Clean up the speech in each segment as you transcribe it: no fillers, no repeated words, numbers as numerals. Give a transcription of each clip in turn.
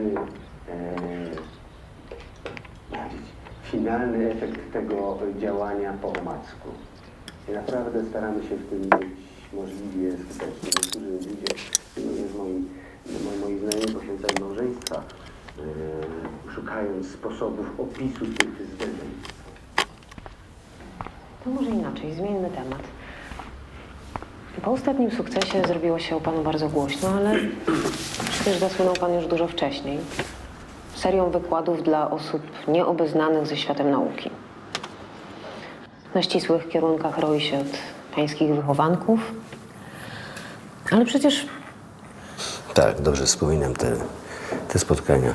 oceniamy finalny efekt tego działania po omacku. I naprawdę staramy się w tym być możliwie skuteczni. Niektórzy ludzie, moi znajomi poświęcają małżeństwa, szukając sposobów opisu tych zdarzeń. To może inaczej, zmieńmy temat. Po ostatnim sukcesie zrobiło się o panu bardzo głośno, ale przecież zasłynął pan już dużo wcześniej. Serią wykładów dla osób nieobeznanych ze światem nauki. Na ścisłych kierunkach roi się od pańskich wychowanków. Ale przecież... Tak, dobrze wspominam te spotkania.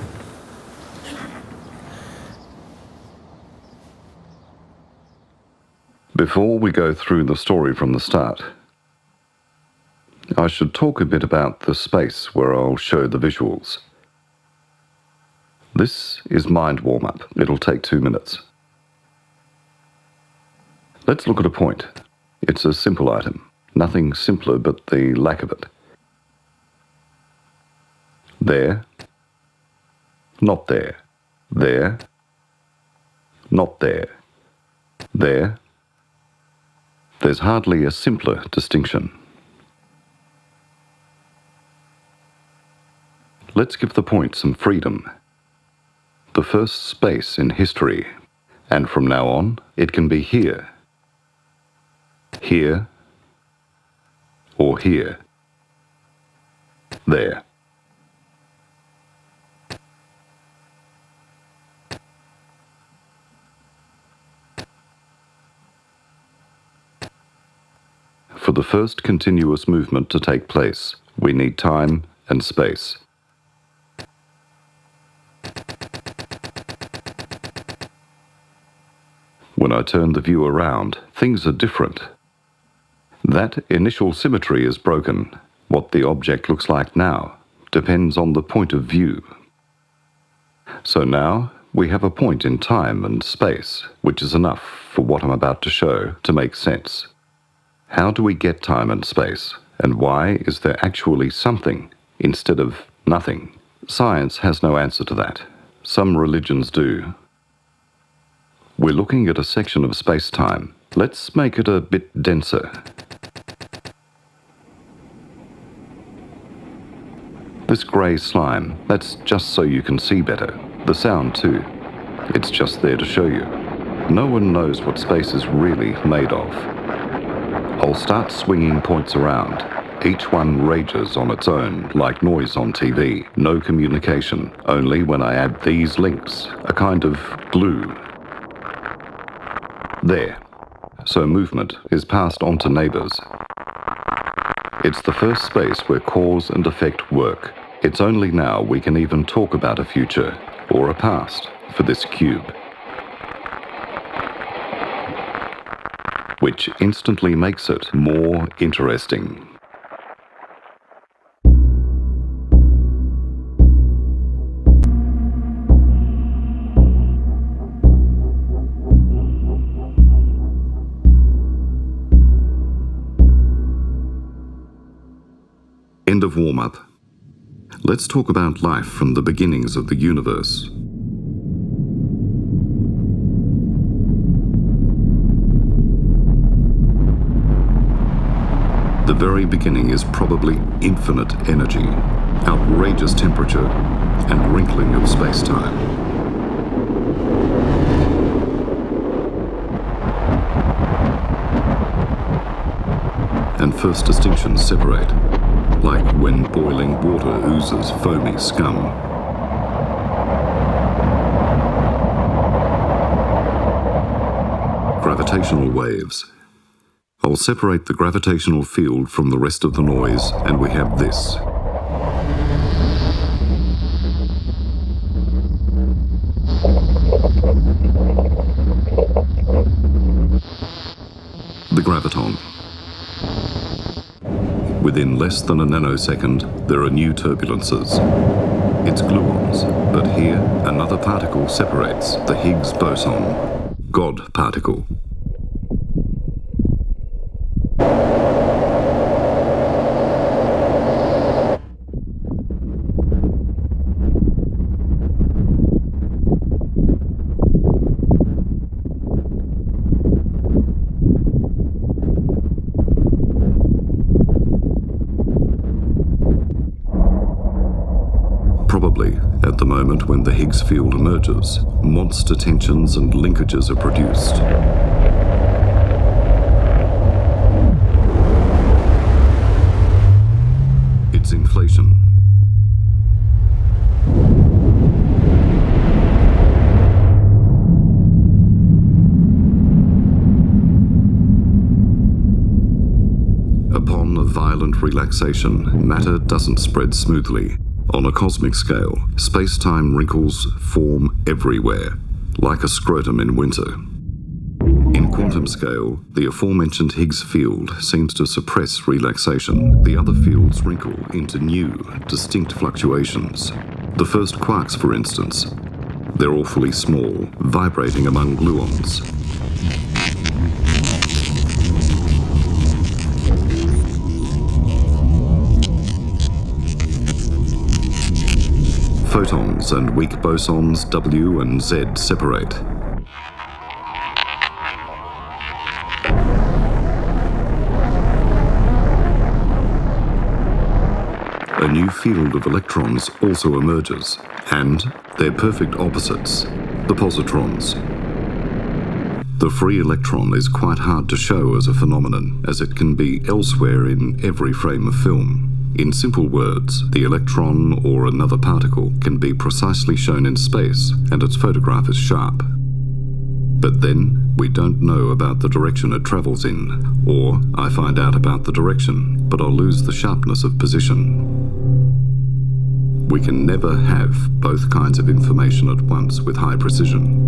Before we go through the story from the start, I should talk a bit about the space where I'll show the visuals. This is mind warm-up. It'll take 2 minutes. Let's look at a point. It's a simple item. Nothing simpler but the lack of it. There. Not there. There. Not there. There. There's hardly a simpler distinction. Let's give the point some freedom. The first space in history, and from now on, it can be here. Here, or here. There. For the first continuous movement to take place, we need time and space. When I turn the view around, things are different. That initial symmetry is broken. What the object looks like now depends on the point of view. So now we have a point in time and space, which is enough for what I'm about to show to make sense. How do we get time and space? And why is there actually something instead of nothing? Science has no answer to that. Some religions do. We're looking at a section of space-time. Let's make it a bit denser. This grey slime, that's just so you can see better. The sound too. It's just there to show you. No one knows what space is really made of. I'll start swinging points around. Each one rages on its own, like noise on TV. No communication, only when I add these links, a kind of glue. There. So movement is passed on to neighbours. It's the first space where cause and effect work. It's only now we can even talk about a future, or a past, for this cube. Which instantly makes it more interesting. End of warm-up. Let's talk about life from the beginnings of the universe. The very beginning is probably infinite energy, outrageous temperature, and wrinkling of space-time. And first distinctions separate, like when boiling water oozes foamy scum. Gravitational waves. I'll separate the gravitational field from the rest of the noise, and we have this. The graviton. Within less than a nanosecond, there are new turbulences. It's gluons, but here another particle separates, the Higgs boson, God particle. Similarly, at the moment when the Higgs field emerges, monster tensions and linkages are produced. It's inflation. Upon a violent relaxation, matter doesn't spread smoothly. On a cosmic scale, space-time wrinkles form everywhere, like a scrotum in winter. In quantum scale, the aforementioned Higgs field seems to suppress relaxation. The other fields wrinkle into new, distinct fluctuations. The first quarks, for instance, they're awfully small, vibrating among gluons. Photons and weak bosons W and Z separate. A new field of electrons also emerges, and they're perfect opposites, the positrons. The free electron is quite hard to show as a phenomenon, as it can be elsewhere in every frame of film. In simple words, the electron or another particle can be precisely shown in space, and its photograph is sharp. But then, we don't know about the direction it travels in, or I find out about the direction, but I'll lose the sharpness of position. We can never have both kinds of information at once with high precision.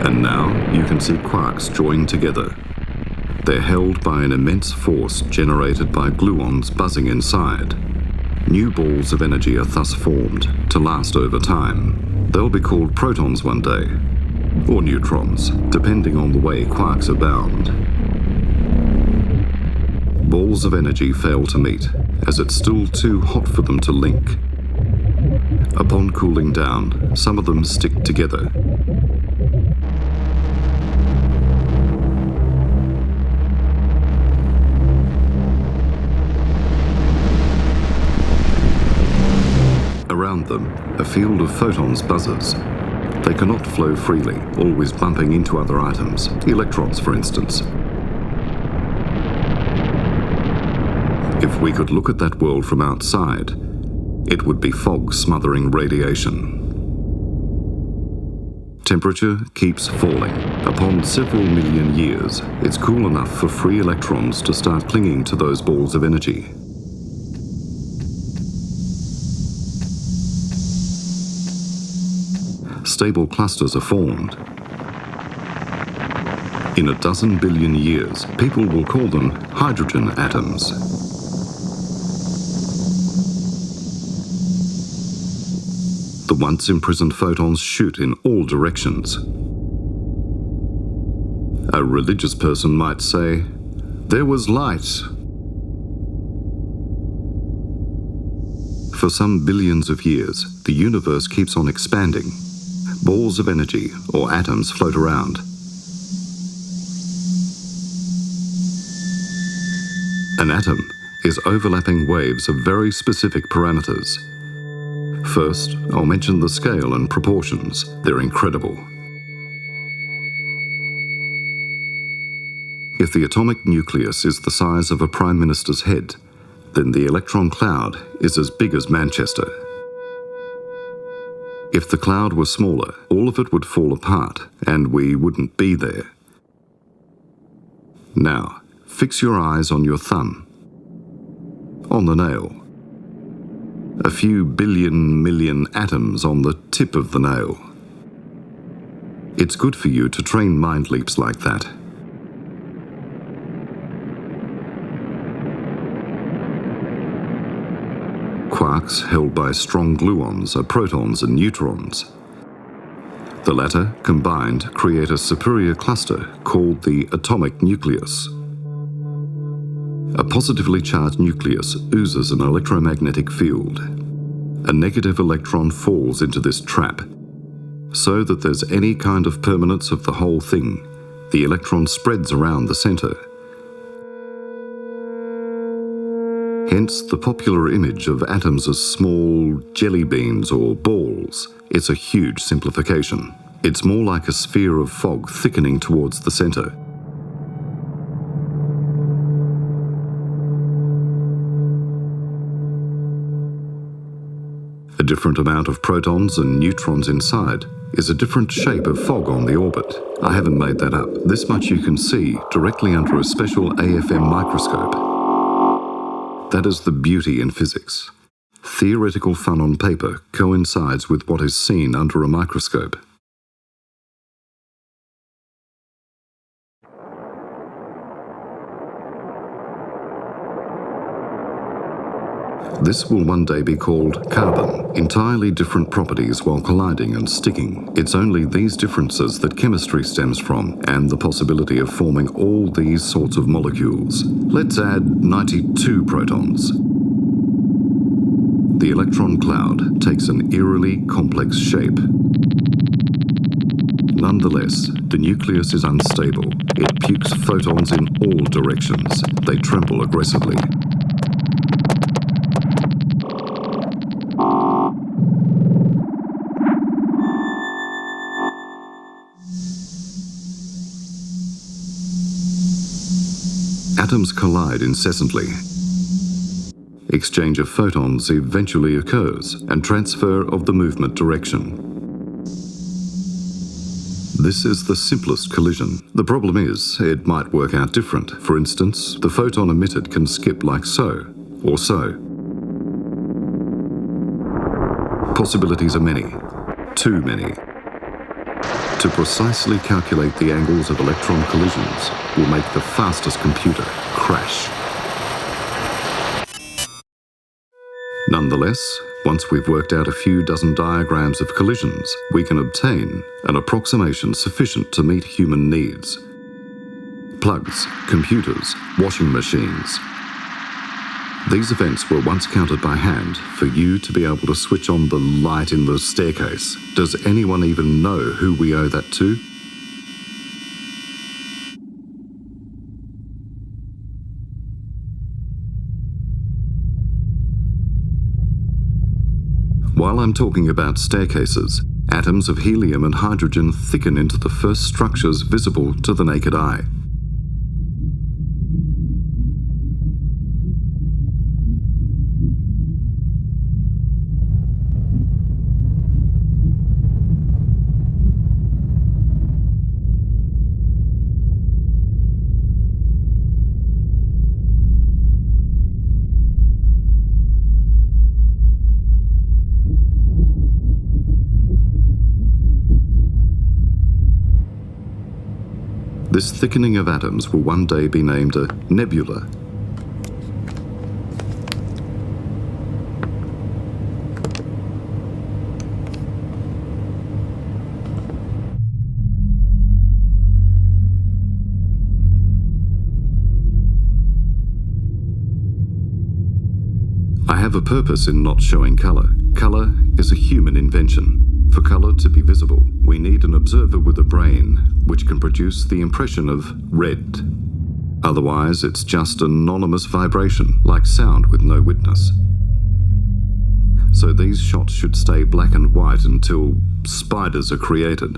And now you can see quarks joined together. They're held by an immense force generated by gluons buzzing inside. New balls of energy are thus formed to last over time. They'll be called protons one day, or neutrons, depending on the way quarks are bound. Balls of energy fail to meet, as it's still too hot for them to link. Upon cooling down, some of them stick together. Around them, a field of photons buzzes. They cannot flow freely, always bumping into other items, electrons for instance. If we could look at that world from outside, it would be fog smothering radiation. Temperature keeps falling. Upon several million years, it's cool enough for free electrons to start clinging to those balls of energy. Stable clusters are formed. In a dozen billion years, people will call them hydrogen atoms. The once imprisoned photons shoot in all directions. A religious person might say, "There was light." For some billions of years, the universe keeps on expanding. Balls of energy, or atoms, float around. An atom is overlapping waves of very specific parameters. First, I'll mention the scale and proportions. They're incredible. If the atomic nucleus is the size of a prime minister's head, then the electron cloud is as big as Manchester. If the cloud were smaller, all of it would fall apart and we wouldn't be there. Now, fix your eyes on your thumb, on the nail. A few billion million atoms on the tip of the nail. It's good for you to train mind leaps like that. Quarks held by strong gluons are protons and neutrons. The latter, combined, create a superior cluster called the atomic nucleus. A positively charged nucleus oozes an electromagnetic field. a negative electron falls into this trap. So that there's any kind of permanence of the whole thing, the electron spreads around the center. Hence the popular image of atoms as small jelly beans or balls. It's a huge simplification. It's more like a sphere of fog thickening towards the center. A different amount of protons and neutrons inside is a different shape of fog on the orbit. I haven't made that up. This much you can see directly under a special AFM microscope. That is the beauty in physics. Theoretical fun on paper coincides with what is seen under a microscope. This will one day be called carbon. Entirely different properties while colliding and sticking. It's only these differences that chemistry stems from, and the possibility of forming all these sorts of molecules. Let's add 92 protons. The electron cloud takes an eerily complex shape. Nonetheless, the nucleus is unstable. It pukes photons in all directions. They tremble aggressively. Atoms collide incessantly. Exchange of photons eventually occurs, and transfer of the movement direction. This is the simplest collision. The problem is, it might work out different. For instance, the photon emitted can skip like so, or so. Possibilities are many. Too many. To precisely calculate the angles of electron collisions will make the fastest computer crash. Nonetheless, once we've worked out a few dozen diagrams of collisions, we can obtain an approximation sufficient to meet human needs. Plugs, computers, washing machines. These events were once counted by hand for you to be able to switch on the light in the staircase. Does anyone even know who we owe that to? While I'm talking about staircases, atoms of helium and hydrogen thicken into the first structures visible to the naked eye. This thickening of atoms will one day be named a nebula. I have a purpose in not showing color. Color is a human invention. For color to be visible, we need an observer with a brain which can produce the impression of red. Otherwise, it's just an anonymous vibration, like sound with no witness. So these shots should stay black and white until spiders are created.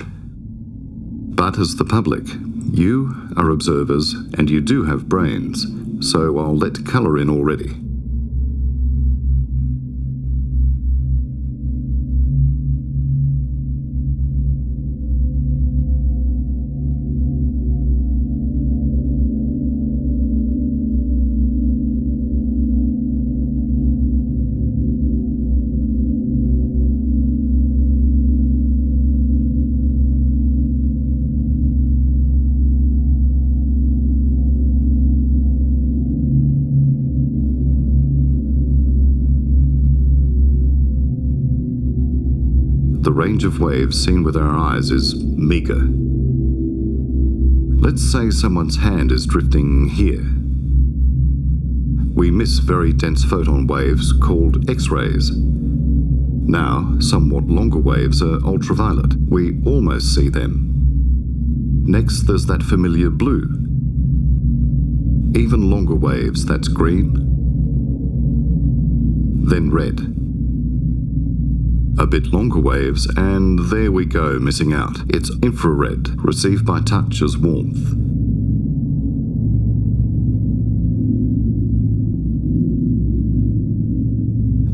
But as the public, you are observers and you do have brains, so I'll let color in already. The range of waves seen with our eyes is meager. Let's say someone's hand is drifting here. We miss very dense photon waves called X-rays. Now, somewhat longer waves are ultraviolet. We almost see them. Next, there's that familiar blue. Even longer waves, that's green. Then red. A bit longer waves, and there we go, missing out. It's infrared, received by touch as warmth.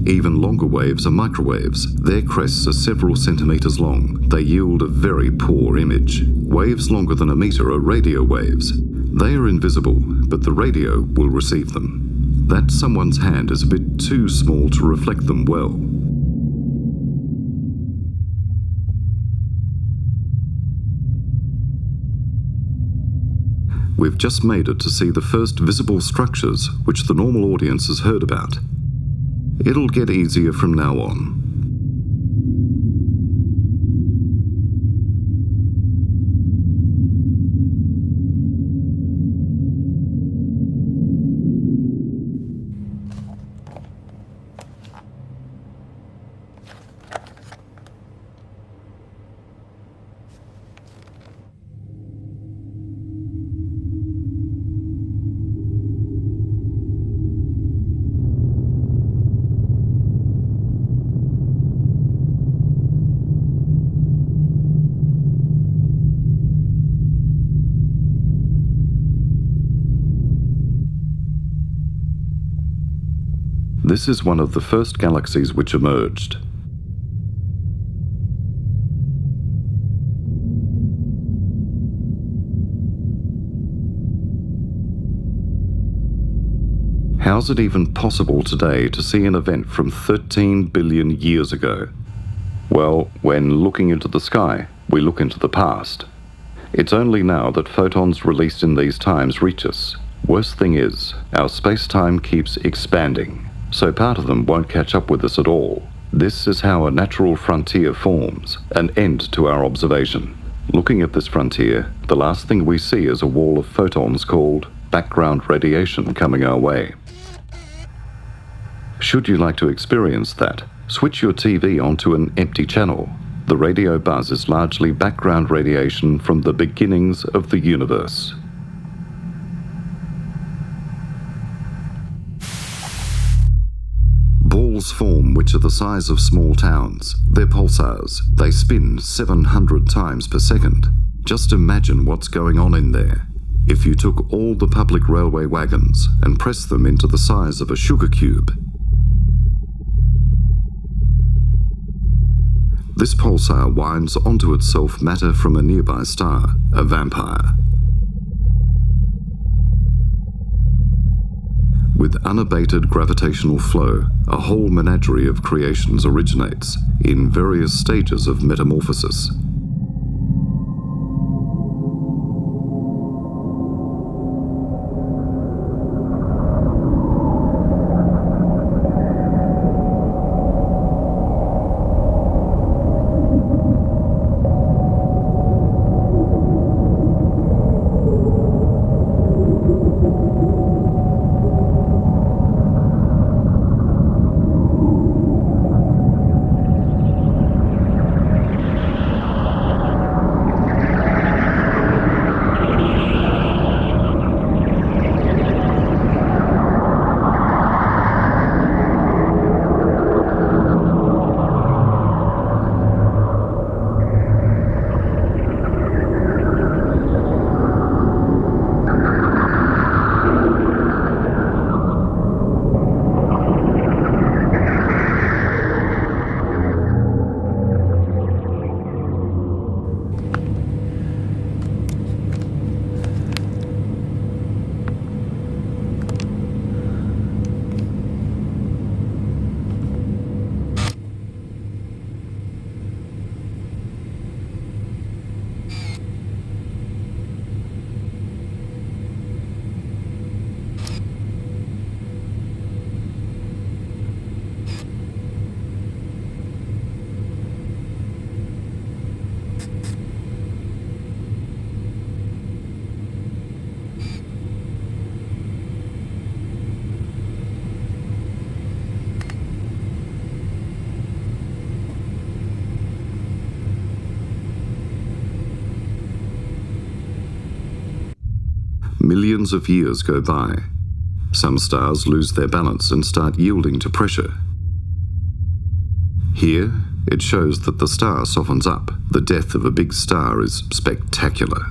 Even longer waves are microwaves. Their crests are several centimeters long. They yield a very poor image. Waves longer than a meter are radio waves. They are invisible, but the radio will receive them. That someone's hand is a bit too small to reflect them well. We've just made it to see the first visible structures which the normal audience has heard about. It'll get easier from now on. This is one of the first galaxies which emerged. How's it even possible today to see an event from 13 billion years ago? Well, when looking into the sky, we look into the past. It's only now that photons released in these times reach us. Worst thing is, our space-time keeps expanding, so part of them won't catch up with us at all. This is how a natural frontier forms, an end to our observation. Looking at this frontier, the last thing we see is a wall of photons called background radiation coming our way. Should you like to experience that, switch your TV onto an empty channel. The radio buzz is largely background radiation from the beginnings of the universe. Balls form which are the size of small towns. They're pulsars. They spin 700 times per second. Just imagine what's going on in there. If you took all the public railway wagons and pressed them into the size of a sugar cube. This pulsar winds onto itself matter from a nearby star, a vampire. With unabated gravitational flow, a whole menagerie of creations originates in various stages of metamorphosis. millions of years go by. Some stars lose their balance and start yielding to pressure. Here, it shows that the star softens up. The death of a big star is spectacular.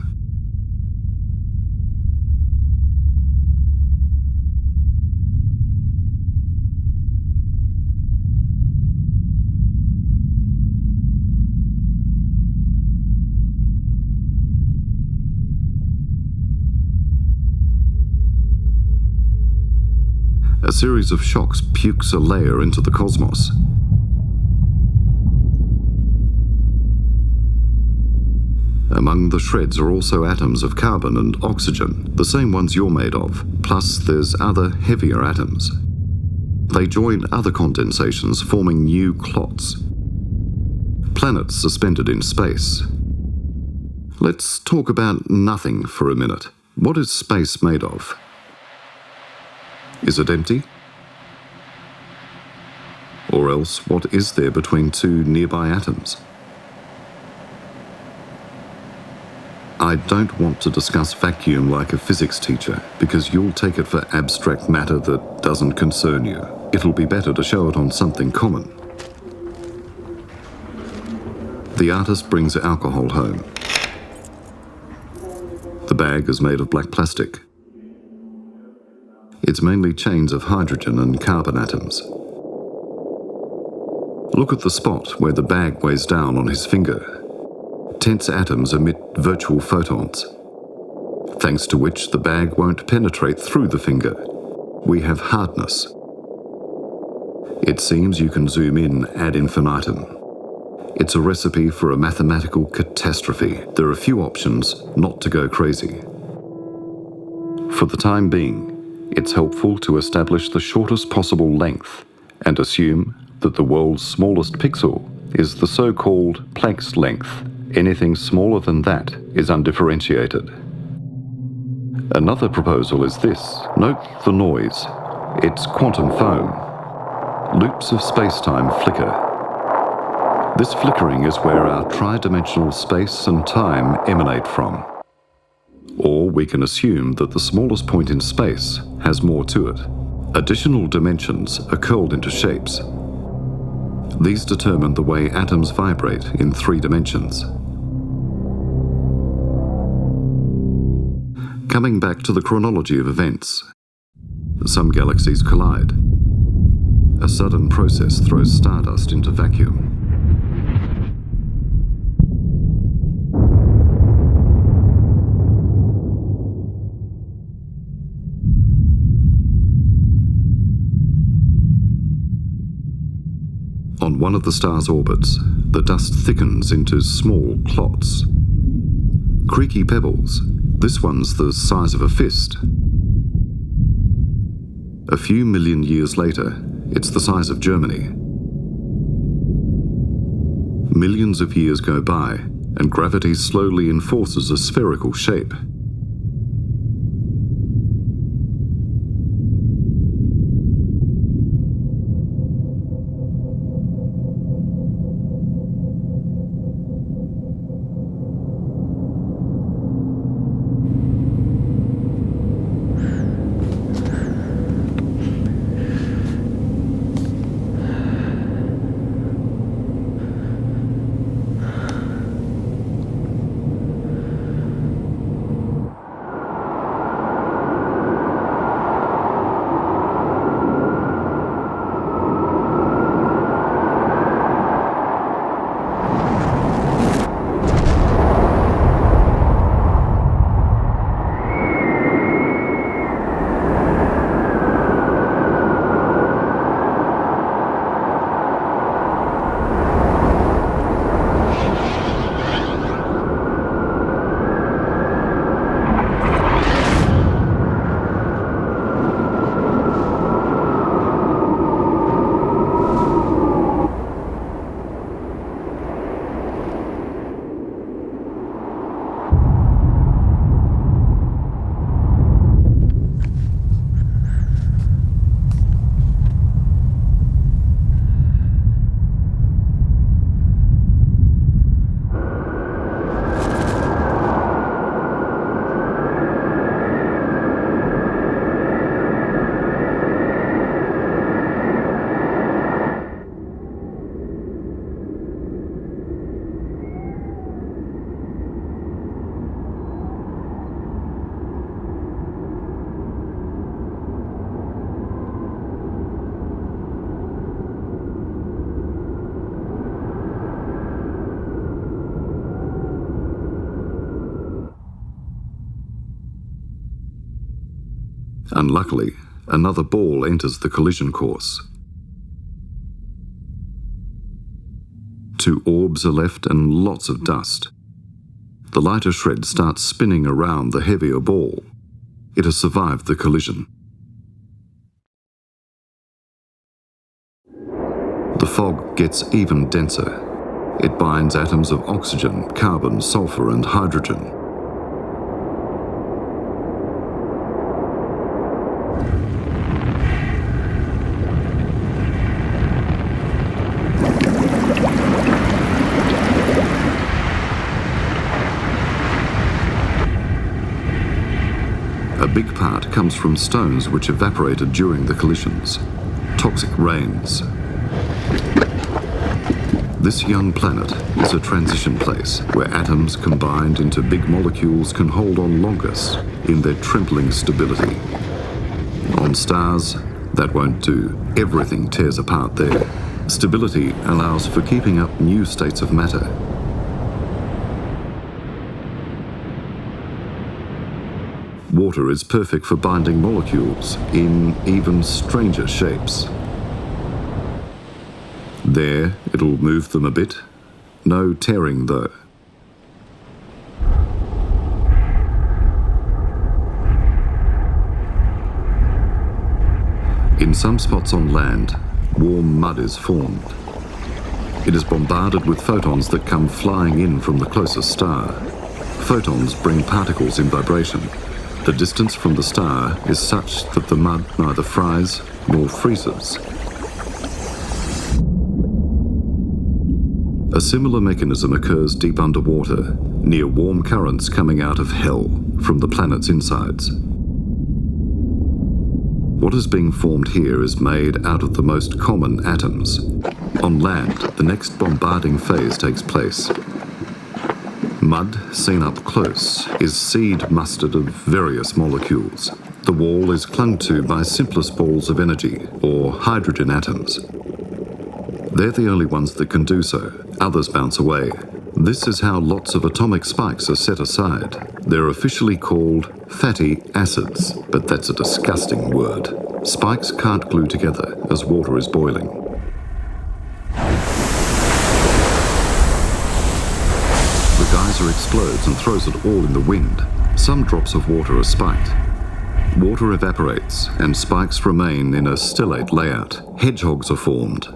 A series of shocks pukes a layer into the cosmos. Among the shreds are also atoms of carbon and oxygen, the same ones you're made of, plus there's other heavier atoms. They join other condensations, forming new clots. Planets suspended in space. Let's talk about nothing for a minute. What is space made of? Is it empty? Or else, what is there between two nearby atoms? I don't want to discuss vacuum like a physics teacher, because you'll take it for abstract matter that doesn't concern you. It'll be better to show it on something common. The artist brings alcohol home. The bag is made of black plastic. It's mainly chains of hydrogen and carbon atoms. Look at the spot where the bag weighs down on his finger. Tense atoms emit virtual photons, thanks to which the bag won't penetrate through the finger. We have hardness. It seems you can zoom in ad infinitum. It's a recipe for a mathematical catastrophe. There are few options not to go crazy. For the time being, it's helpful to establish the shortest possible length and assume that the world's smallest pixel is the so-called Planck's length. Anything smaller than that is undifferentiated. Another proposal is this. Note the noise. It's quantum foam. Loops of space-time flicker. This flickering is where our tri-dimensional space and time emanate from. Or we can assume that the smallest point in space has more to it. Additional dimensions are curled into shapes. These determine the way atoms vibrate in 3 dimensions. Coming back to the chronology of events, some galaxies collide. A sudden process throws stardust into vacuum. On one of the star's orbits, the dust thickens into small clots. Creaky pebbles. This one's the size of a fist. A few million years later, it's the size of Germany. Millions of years go by, and gravity slowly enforces a spherical shape. Unluckily, another ball enters the collision course. 2 orbs are left and lots of dust. The lighter shred starts spinning around the heavier ball. It has survived the collision. The fog gets even denser. It binds atoms of oxygen, carbon, sulfur, and hydrogen. A big part comes from stones which evaporated during the collisions. Toxic rains. This young planet is a transition place where atoms combined into big molecules can hold on longest in their trembling stability. On stars, that won't do. Everything tears apart there. Stability allows for keeping up new states of matter. Water is perfect for binding molecules in even stranger shapes. There, it'll move them a bit. No tearing, though. In some spots on land, warm mud is formed. It is bombarded with photons that come flying in from the closest star. Photons bring particles in vibration. The distance from the star is such that the mud neither fries nor freezes. A similar mechanism occurs deep underwater, near warm currents coming out of hell from the planet's insides. What is being formed here is made out of the most common atoms. On land, the next bombarding phase takes place. Mud, seen up close, is seed mustard of various molecules. The wall is clung to by simplest balls of energy, or hydrogen atoms. They're the only ones that can do so. Others bounce away. This is how lots of atomic spikes are set aside. They're officially called fatty acids, but that's a disgusting word. Spikes can't glue together as water is boiling. The geyser explodes and throws it all in the wind. Some drops of water are spiked. Water evaporates and spikes remain in a stellate layout. Hedgehogs are formed.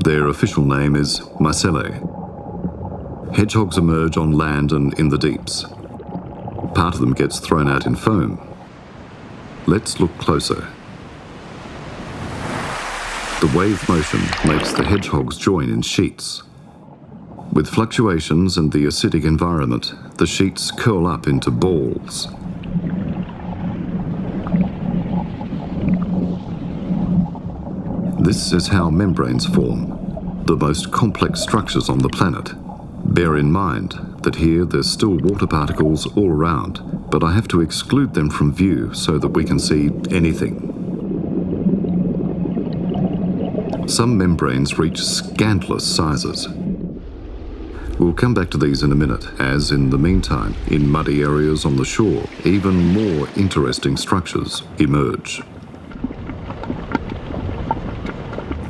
Their official name is mycellae. Hedgehogs emerge on land and in the deeps. Part of them gets thrown out in foam. Let's look closer. The wave motion makes the hedgehogs join in sheets. With fluctuations and the acidic environment, the sheets curl up into balls. This is how membranes form, the most complex structures on the planet. Bear in mind that here there's still water particles all around, but I have to exclude them from view so that we can see anything. Some membranes reach scandalous sizes. We'll come back to these in a minute, as in the meantime, in muddy areas on the shore, even more interesting structures emerge.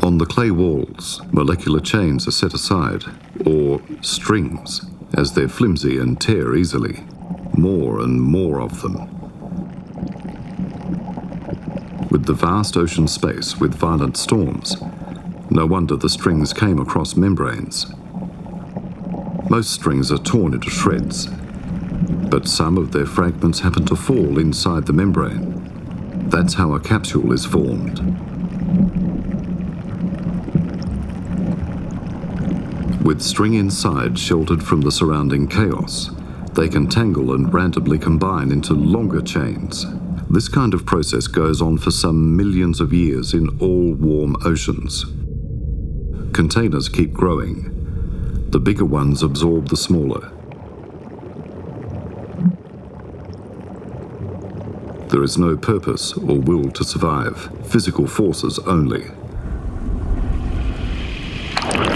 On the clay walls, molecular chains are set aside, or strings, as they're flimsy and tear easily. More and more of them. With the vast ocean space with violent storms, no wonder the strings came across membranes. Most strings are torn into shreds, but some of their fragments happen to fall inside the membrane. That's how a capsule is formed. With string inside sheltered from the surrounding chaos, they can tangle and randomly combine into longer chains. This kind of process goes on for some millions of years in all warm oceans. Containers keep growing. The bigger ones absorb the smaller. There is no purpose or will to survive, physical forces only.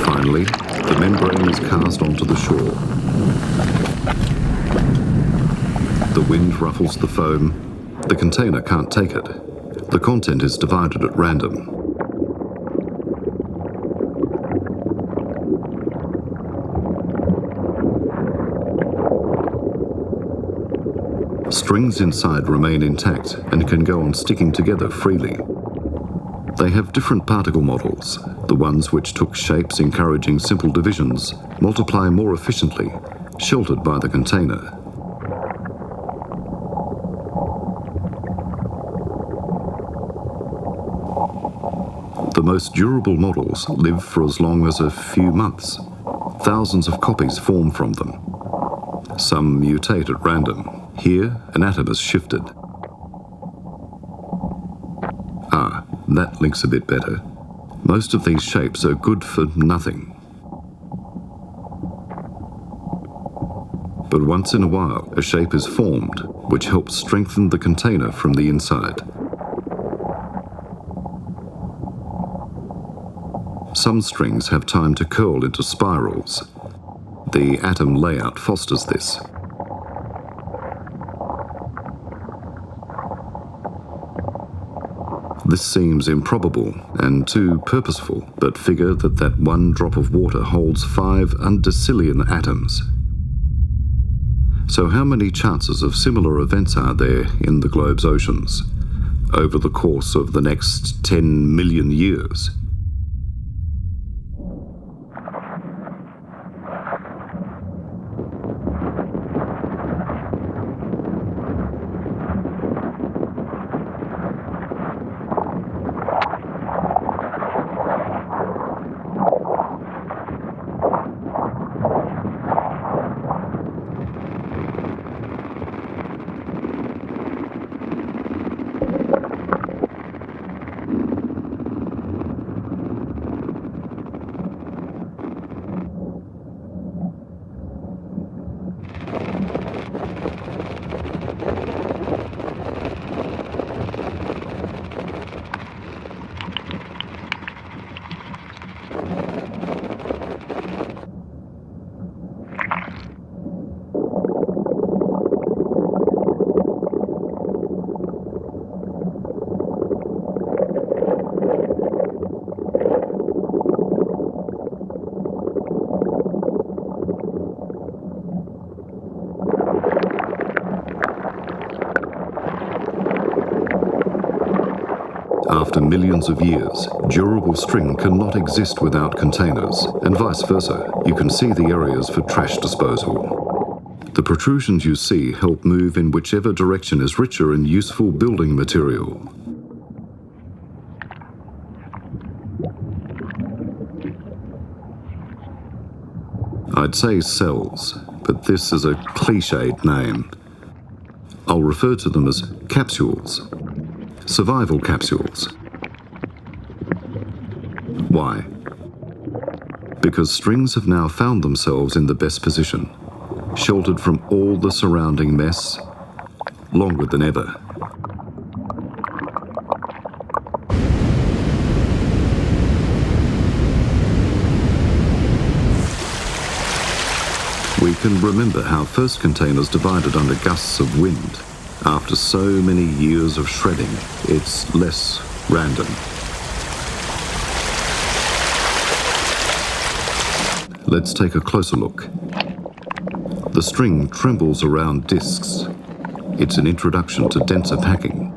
Finally, the membrane is cast onto the shore. The wind ruffles the foam. The container can't take it. The content is divided at random. Strings inside remain intact and can go on sticking together freely. They have different particle models. The ones which took shapes encouraging simple divisions multiply more efficiently, sheltered by the container. The most durable models live for as long as a few months. Thousands of copies form from them. Some mutate at random. Here, an atom is shifted. Ah, that links a bit better. Most of these shapes are good for nothing. But once in a while, a shape is formed, which helps strengthen the container from the inside. Some strings have time to curl into spirals. The atom layout fosters this. This seems improbable and too purposeful, but figure that one drop of water holds 5 undecillion atoms. So how many chances of similar events are there in the globe's oceans over the course of the next 10 million years? After millions of years, durable string cannot exist without containers, and vice versa. You can see the areas for trash disposal. The protrusions you see help move in whichever direction is richer in useful building material. I'd say cells, but this is a cliched name. I'll refer to them as capsules. Survival capsules. Why? Because strings have now found themselves in the best position, sheltered from all the surrounding mess, longer than ever. We can remember how first containers divided under gusts of wind. After so many years of shredding, it's less random. Let's take a closer look. The string trembles around discs. It's an introduction to denser packing.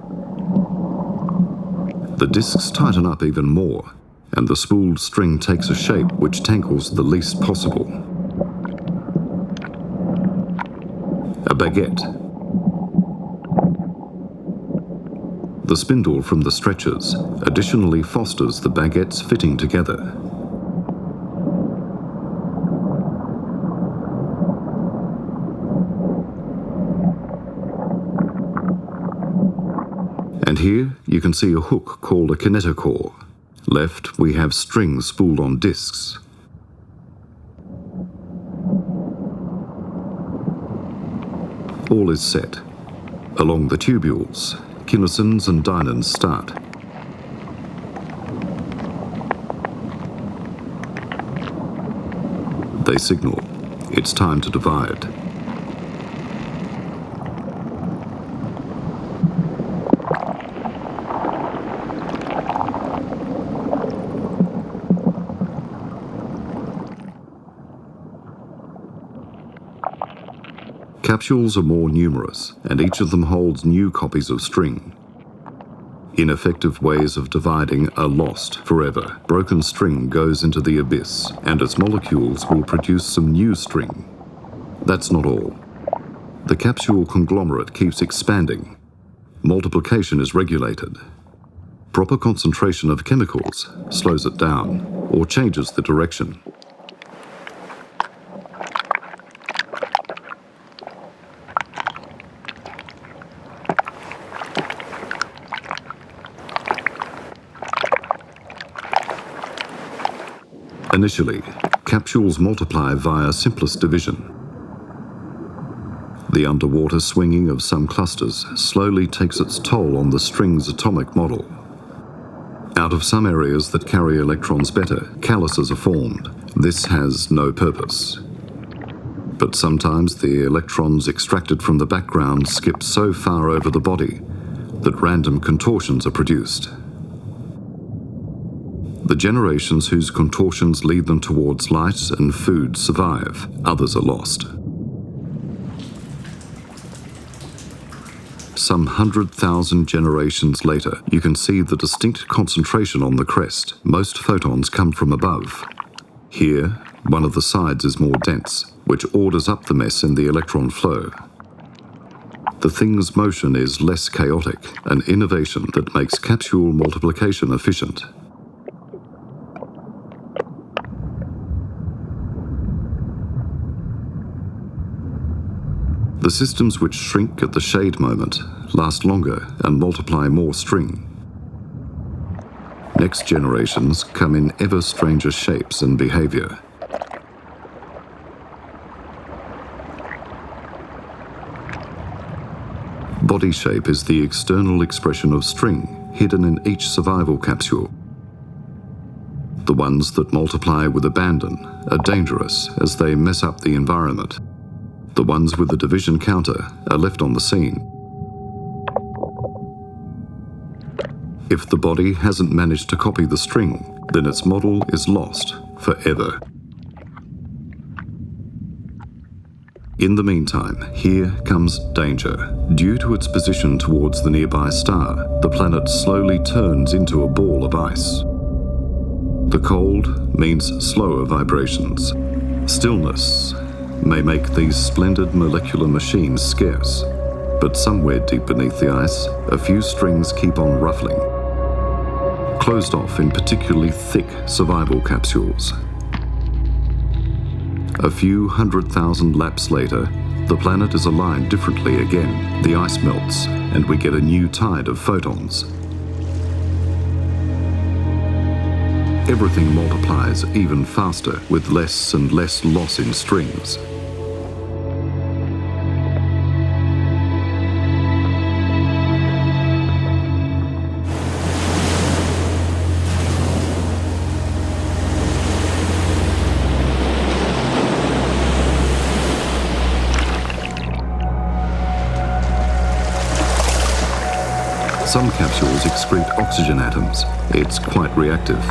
The discs tighten up even more, and the spooled string takes a shape which tangles the least possible. A baguette. The spindle from the stretchers additionally fosters the baguette's fitting together. And here you can see a hook called a kinetochore. Left, we have strings spooled on discs. All is set. Along the tubules, kinesins and dynans start. They signal, it's time to divide. Capsules are more numerous, and each of them holds new copies of string. Ineffective ways of dividing are lost forever. Broken string goes into the abyss, and its molecules will produce some new string. That's not all. The capsule conglomerate keeps expanding. Multiplication is regulated. Proper concentration of chemicals slows it down or changes the direction. Initially, capsules multiply via simplest division. The underwater swinging of some clusters slowly takes its toll on the string's atomic model. Out of some areas that carry electrons better, calyces are formed. This has no purpose. But sometimes the electrons extracted from the background skip so far over the body that random contortions are produced. The generations whose contortions lead them towards light and food survive. Others are lost. Some 100,000 generations later, you can see the distinct concentration on the crest. Most photons come from above. Here, one of the sides is more dense, which orders up the mess in the electron flow. The thing's motion is less chaotic, an innovation that makes capsule multiplication efficient. The systems which shrink at the shade moment last longer and multiply more string. Next generations come in ever stranger shapes and behavior. Body shape is the external expression of string hidden in each survival capsule. The ones that multiply with abandon are dangerous as they mess up the environment. The ones with the division counter are left on the scene. If the body hasn't managed to copy the string, then its model is lost forever. In the meantime, here comes danger. Due to its position towards the nearby star, the planet slowly turns into a ball of ice. The cold means slower vibrations. Stillness may make these splendid molecular machines scarce, but somewhere deep beneath the ice, a few strings keep on ruffling, closed off in particularly thick survival capsules. A few 100,000 laps later, the planet is aligned differently again. The ice melts, and we get a new tide of photons. Everything multiplies even faster with less and less loss in strings. Some capsules excrete oxygen atoms. It's quite reactive.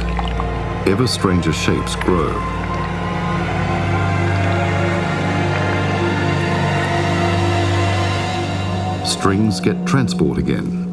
Ever stranger shapes grow. Strings get transport again.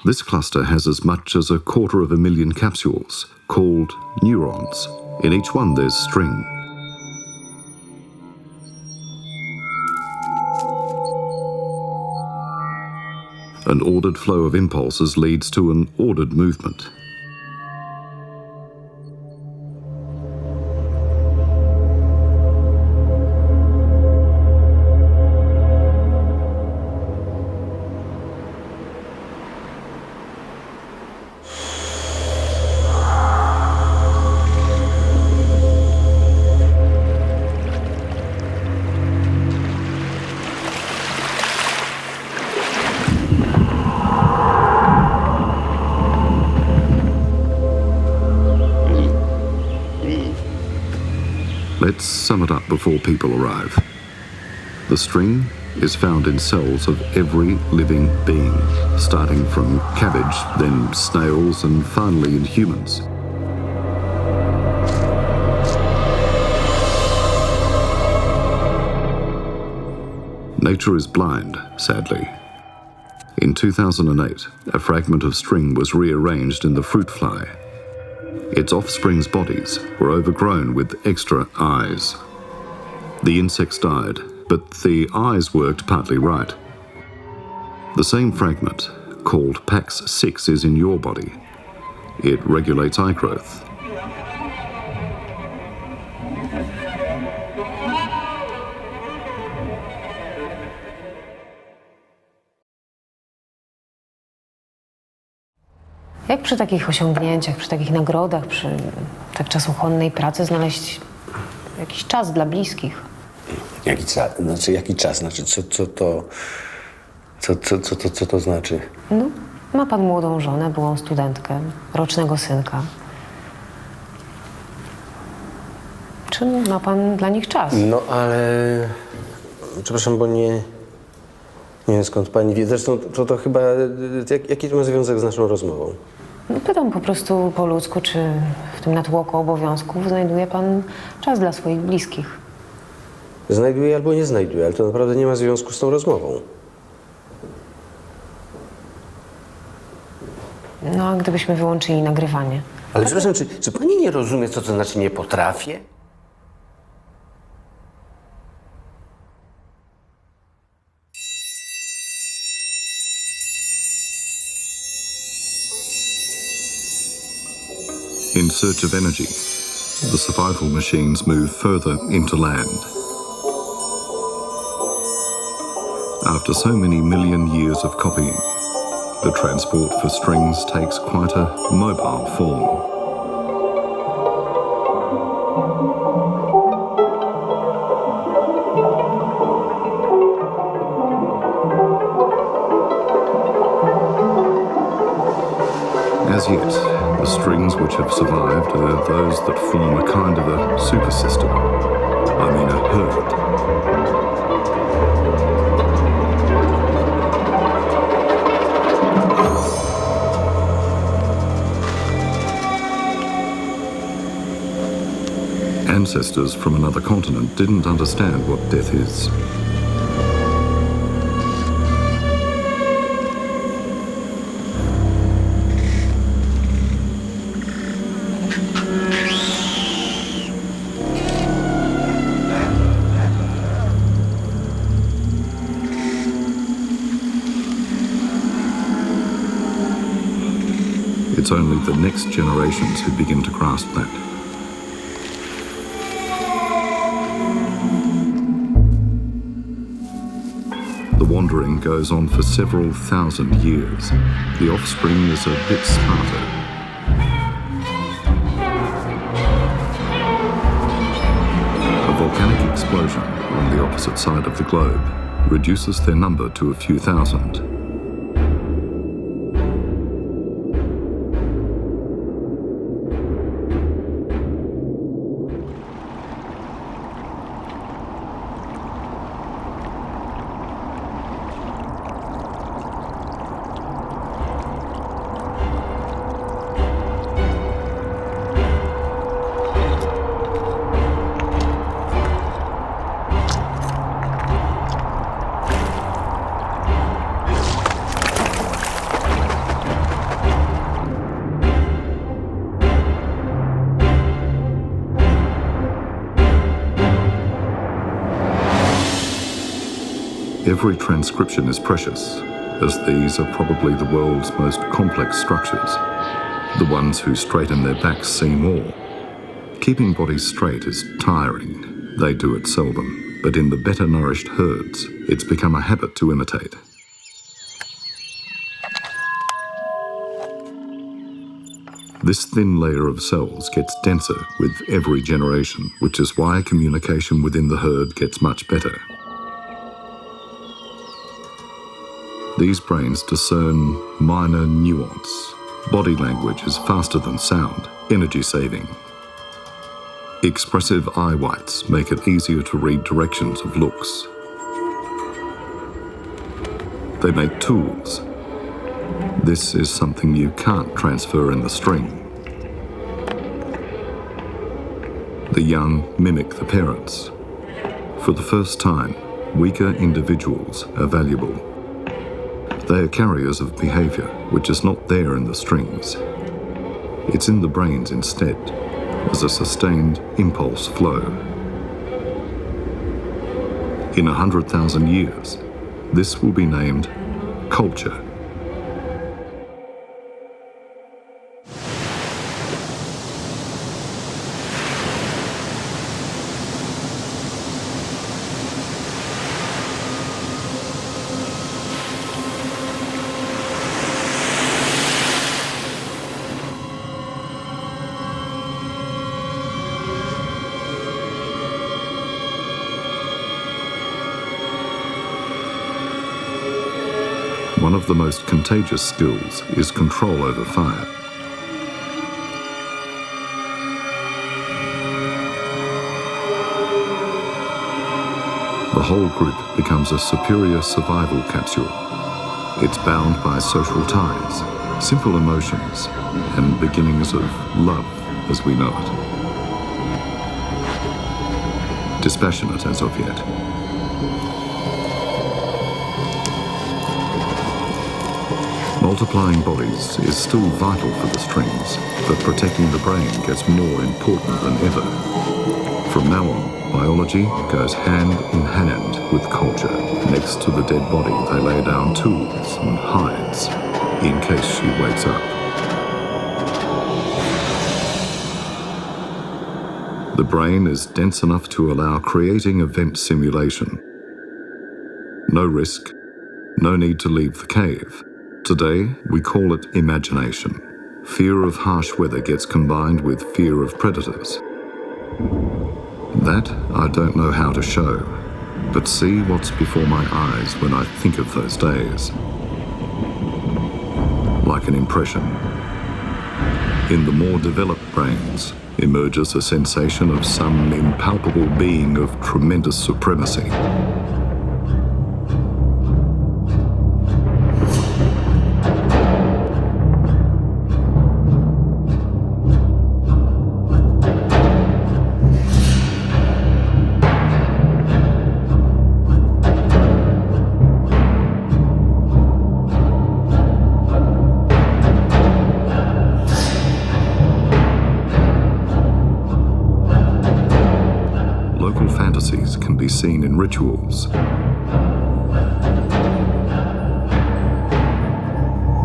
This cluster has as much as 250,000 capsules, called neurons. In each one there's string. An ordered flow of impulses leads to an ordered movement. Let's sum it up before people arrive. The string is found in cells of every living being, starting from cabbage, then snails, and finally in humans. Nature is blind, sadly. In 2008, a fragment of string was rearranged in the fruit fly. Its offspring's bodies were overgrown with extra eyes. The insects died, but the eyes worked partly right. The same fragment, called PAX6, is in your body. It regulates eye growth. Jak przy takich osiągnięciach, przy takich nagrodach, przy tak czasochłonnej pracy znaleźć jakiś czas dla bliskich? Jaki czas? Co to znaczy? No, ma pan młodą żonę, byłą studentkę, rocznego synka. Czy ma pan dla nich czas? No ale... Przepraszam, bo nie wiem skąd pani wie. Zresztą to chyba... Jaki to ma związek z naszą rozmową? No, pytam po prostu po ludzku, czy w tym natłoku obowiązków znajduje pan czas dla swoich bliskich? Znajduję albo nie znajduję, ale to naprawdę nie ma związku z tą rozmową. No, a gdybyśmy wyłączyli nagrywanie? Ale przepraszam, czy pani nie rozumie, co to znaczy nie potrafię? In search of energy, the survival machines move further into land. After so many million years of copying, the transport for strings takes quite a mobile form. As yet, the strings which have survived are those that form a kind of a super system. I mean a herd. Ancestors from another continent didn't understand what death is. It's only the next generations who begin to grasp that. The wandering goes on for several thousand years. The offspring is a bit smarter. A volcanic explosion on the opposite side of the globe reduces their number to a few thousand. Every transcription is precious, as these are probably the world's most complex structures. The ones who straighten their backs see more. Keeping bodies straight is tiring. They do it seldom, but in the better nourished herds, it's become a habit to imitate. This thin layer of cells gets denser with every generation, which is why communication within the herd gets much better. These brains discern minor nuance. Body language is faster than sound, energy saving. Expressive eye whites make it easier to read directions of looks. They make tools. This is something you can't transfer in the string. The young mimic the parents. For the first time, weaker individuals are valuable. They are carriers of behaviour which is not there in the strings. It's in the brains instead, as a sustained impulse flow. In 100,000 years, this will be named culture. One of the most contagious skills is control over fire. The whole group becomes a superior survival capsule. It's bound by social ties, simple emotions, and beginnings of love as we know it. Dispassionate as of yet. Multiplying bodies is still vital for the strings, but protecting the brain gets more important than ever. From now on, biology goes hand in hand with culture. Next to the dead body, they lay down tools and hides, in case she wakes up. The brain is dense enough to allow creating event simulation. No risk, no need to leave the cave. Today, we call it imagination. Fear of harsh weather gets combined with fear of predators. That I don't know how to show, but see what's before my eyes when I think of those days. Like an impression. In the more developed brains emerges a sensation of some impalpable being of tremendous supremacy. Can be seen in rituals.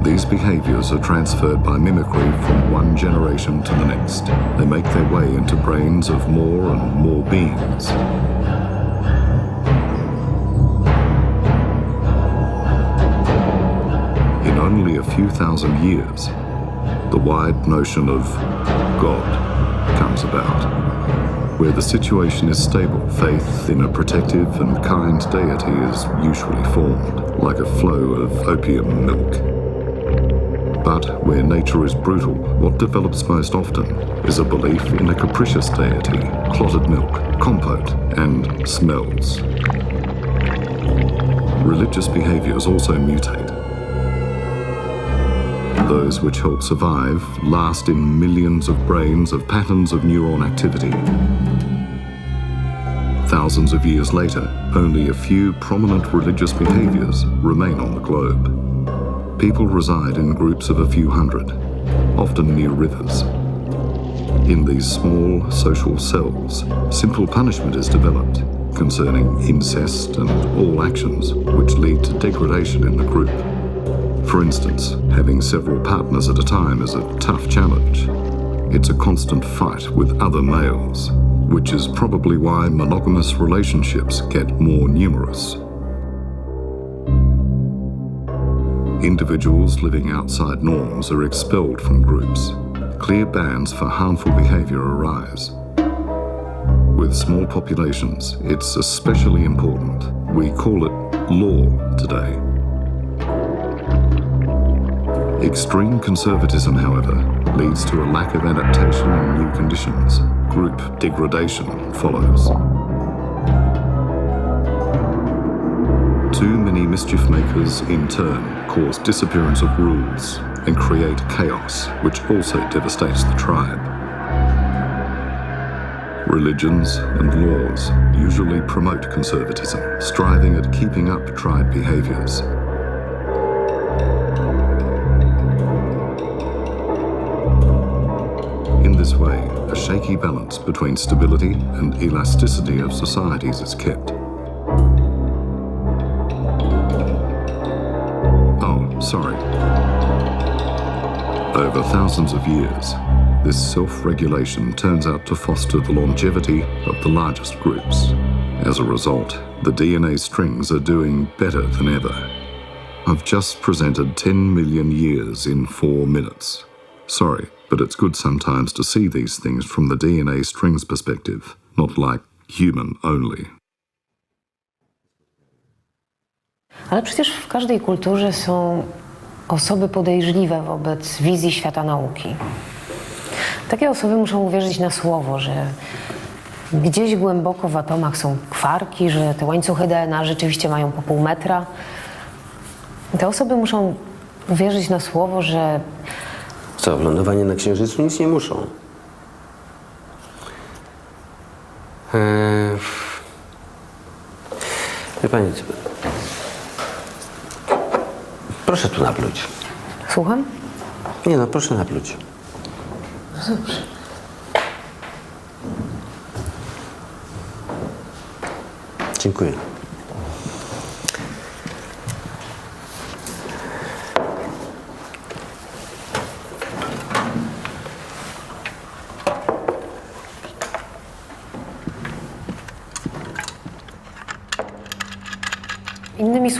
These behaviours are transferred by mimicry from one generation to the next. They make their way into brains of more and more beings. In only a few thousand years, the wide notion of God comes about. Where the situation is stable, faith in a protective and kind deity is usually formed, like a flow of opium milk. But where nature is brutal, what develops most often is a belief in a capricious deity, clotted milk, compote, and smells. Religious behaviours also mutate. Those which help survive last in millions of brains of patterns of neuron activity. Thousands of years later, only a few prominent religious behaviours remain on the globe. People reside in groups of a few hundred, often near rivers. In these small social cells, simple punishment is developed, concerning incest and all actions which lead to degradation in the group. For instance, having several partners at a time is a tough challenge. It's a constant fight with other males, which is probably why monogamous relationships get more numerous. Individuals living outside norms are expelled from groups. Clear bans for harmful behaviour arise. With small populations, it's especially important. We call it law today. Extreme conservatism, however, leads to a lack of adaptation in new conditions. Group degradation follows. Too many mischief makers, in turn, cause disappearance of rules and create chaos, which also devastates the tribe. Religions and laws usually promote conservatism, striving at keeping up tribe behaviours. In this way, a shaky balance between stability and elasticity of societies is kept. Sorry. Over thousands of years, this self-regulation turns out to foster the longevity of the largest groups. As a result, the DNA strings are doing better than ever. I've just presented 10 million years in 4 minutes. Sorry, but it's good sometimes to see these things from the DNA strings perspective, not like human only. Ale przecież w każdej kulturze są osoby podejrzliwe wobec wizji świata nauki. Takie osoby muszą uwierzyć na słowo, że gdzieś głęboko w atomach są kwarki, że te łańcuchy DNA rzeczywiście mają po pół metra. Te osoby muszą uwierzyć na słowo, że... Co, lądowanie na Księżycu? Nic nie muszą. Wie pani, proszę tu napluć. Słucham? Nie no, proszę napluć. Dobrze. Dziękuję. Innymi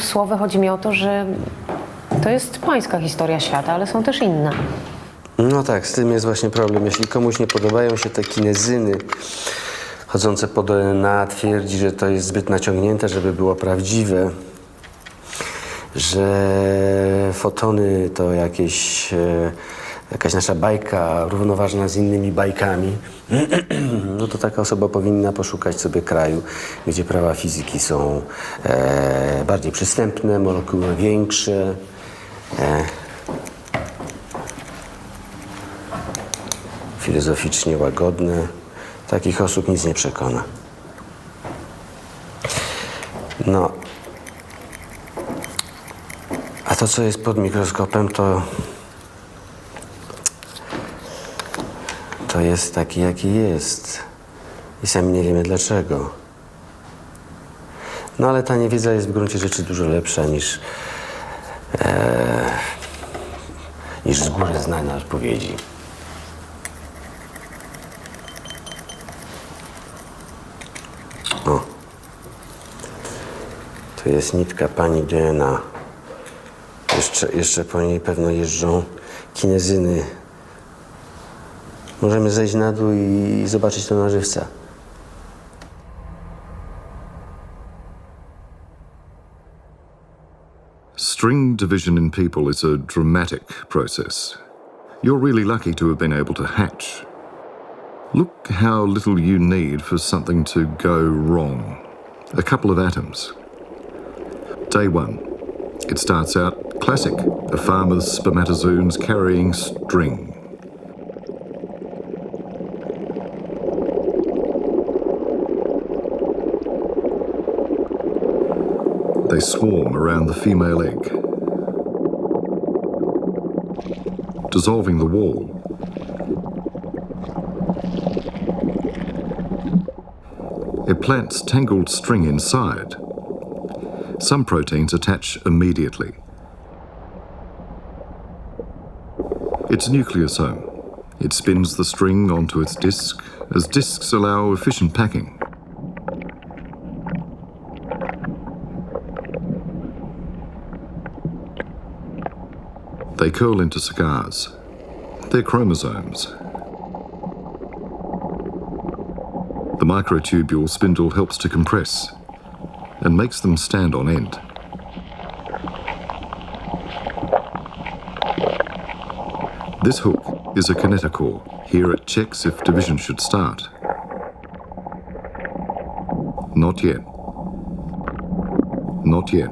słowy chodzi mi o to, że to jest pańska historia świata, ale są też inne. No tak, z tym jest właśnie problem. Jeśli komuś nie podobają się te kinezyny chodzące po DNA, twierdzi, że to jest zbyt naciągnięte, żeby było prawdziwe, że fotony to jakaś nasza bajka równoważna z innymi bajkami, no to taka osoba powinna poszukać sobie kraju, gdzie prawa fizyki są bardziej przystępne, molekuły większe, filozoficznie łagodne. Takich osób nic nie przekona. No. A to, co jest pod mikroskopem, to jest taki, jaki jest. I sami nie wiemy dlaczego. No ale ta niewiedza jest w gruncie rzeczy dużo lepsza niż z góry znane odpowiedzi. O. To jest nitka pani DNA. Jeszcze po niej pewno jeżdżą kinezyny. Możemy zejść na dół i zobaczyć to na żywca. String division in people is a dramatic process. You're really lucky to have been able to hatch. Look how little you need for something to go wrong. A couple of atoms. Day one. It starts out classic. A farmer's spermatozoons carrying string. They swarm around the female egg, dissolving the wall. It plants tangled string inside. Some proteins attach immediately. It's a nucleosome. It spins the string onto its disc, as discs allow efficient packing. They curl into cigars. They're chromosomes. The microtubule spindle helps to compress and makes them stand on end. This hook is a kinetochore. Here it checks if division should start. Not yet. Not yet.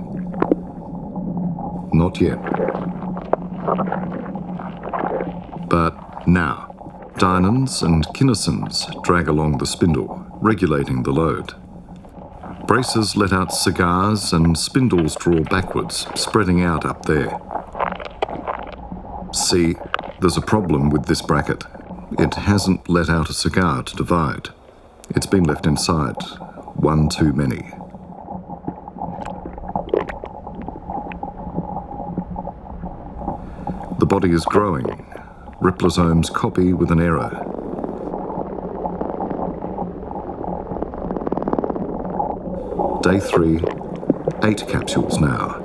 Not yet. But now, dinins and kinesins drag along the spindle, regulating the load. Braces let out cigars and spindles draw backwards, spreading out up there. See, there's a problem with this bracket. It hasn't let out a cigar to divide. It's been left inside, one too many. The body is growing. Riplosomes copy with an error. Day 3, 8 capsules now.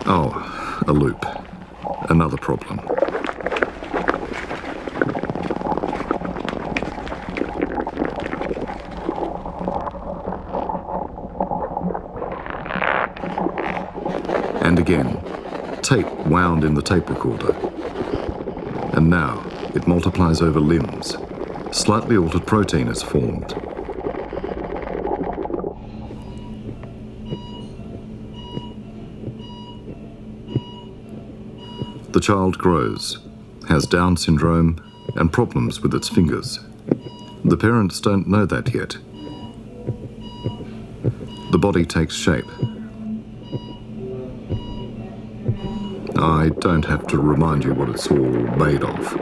Oh, a loop. Another problem. And again, tape wound in the tape recorder. And now it multiplies over limbs. Slightly altered protein is formed. The child grows, has Down syndrome and problems with its fingers. The parents don't know that yet. The body takes shape. I don't have to remind you what it's all made of.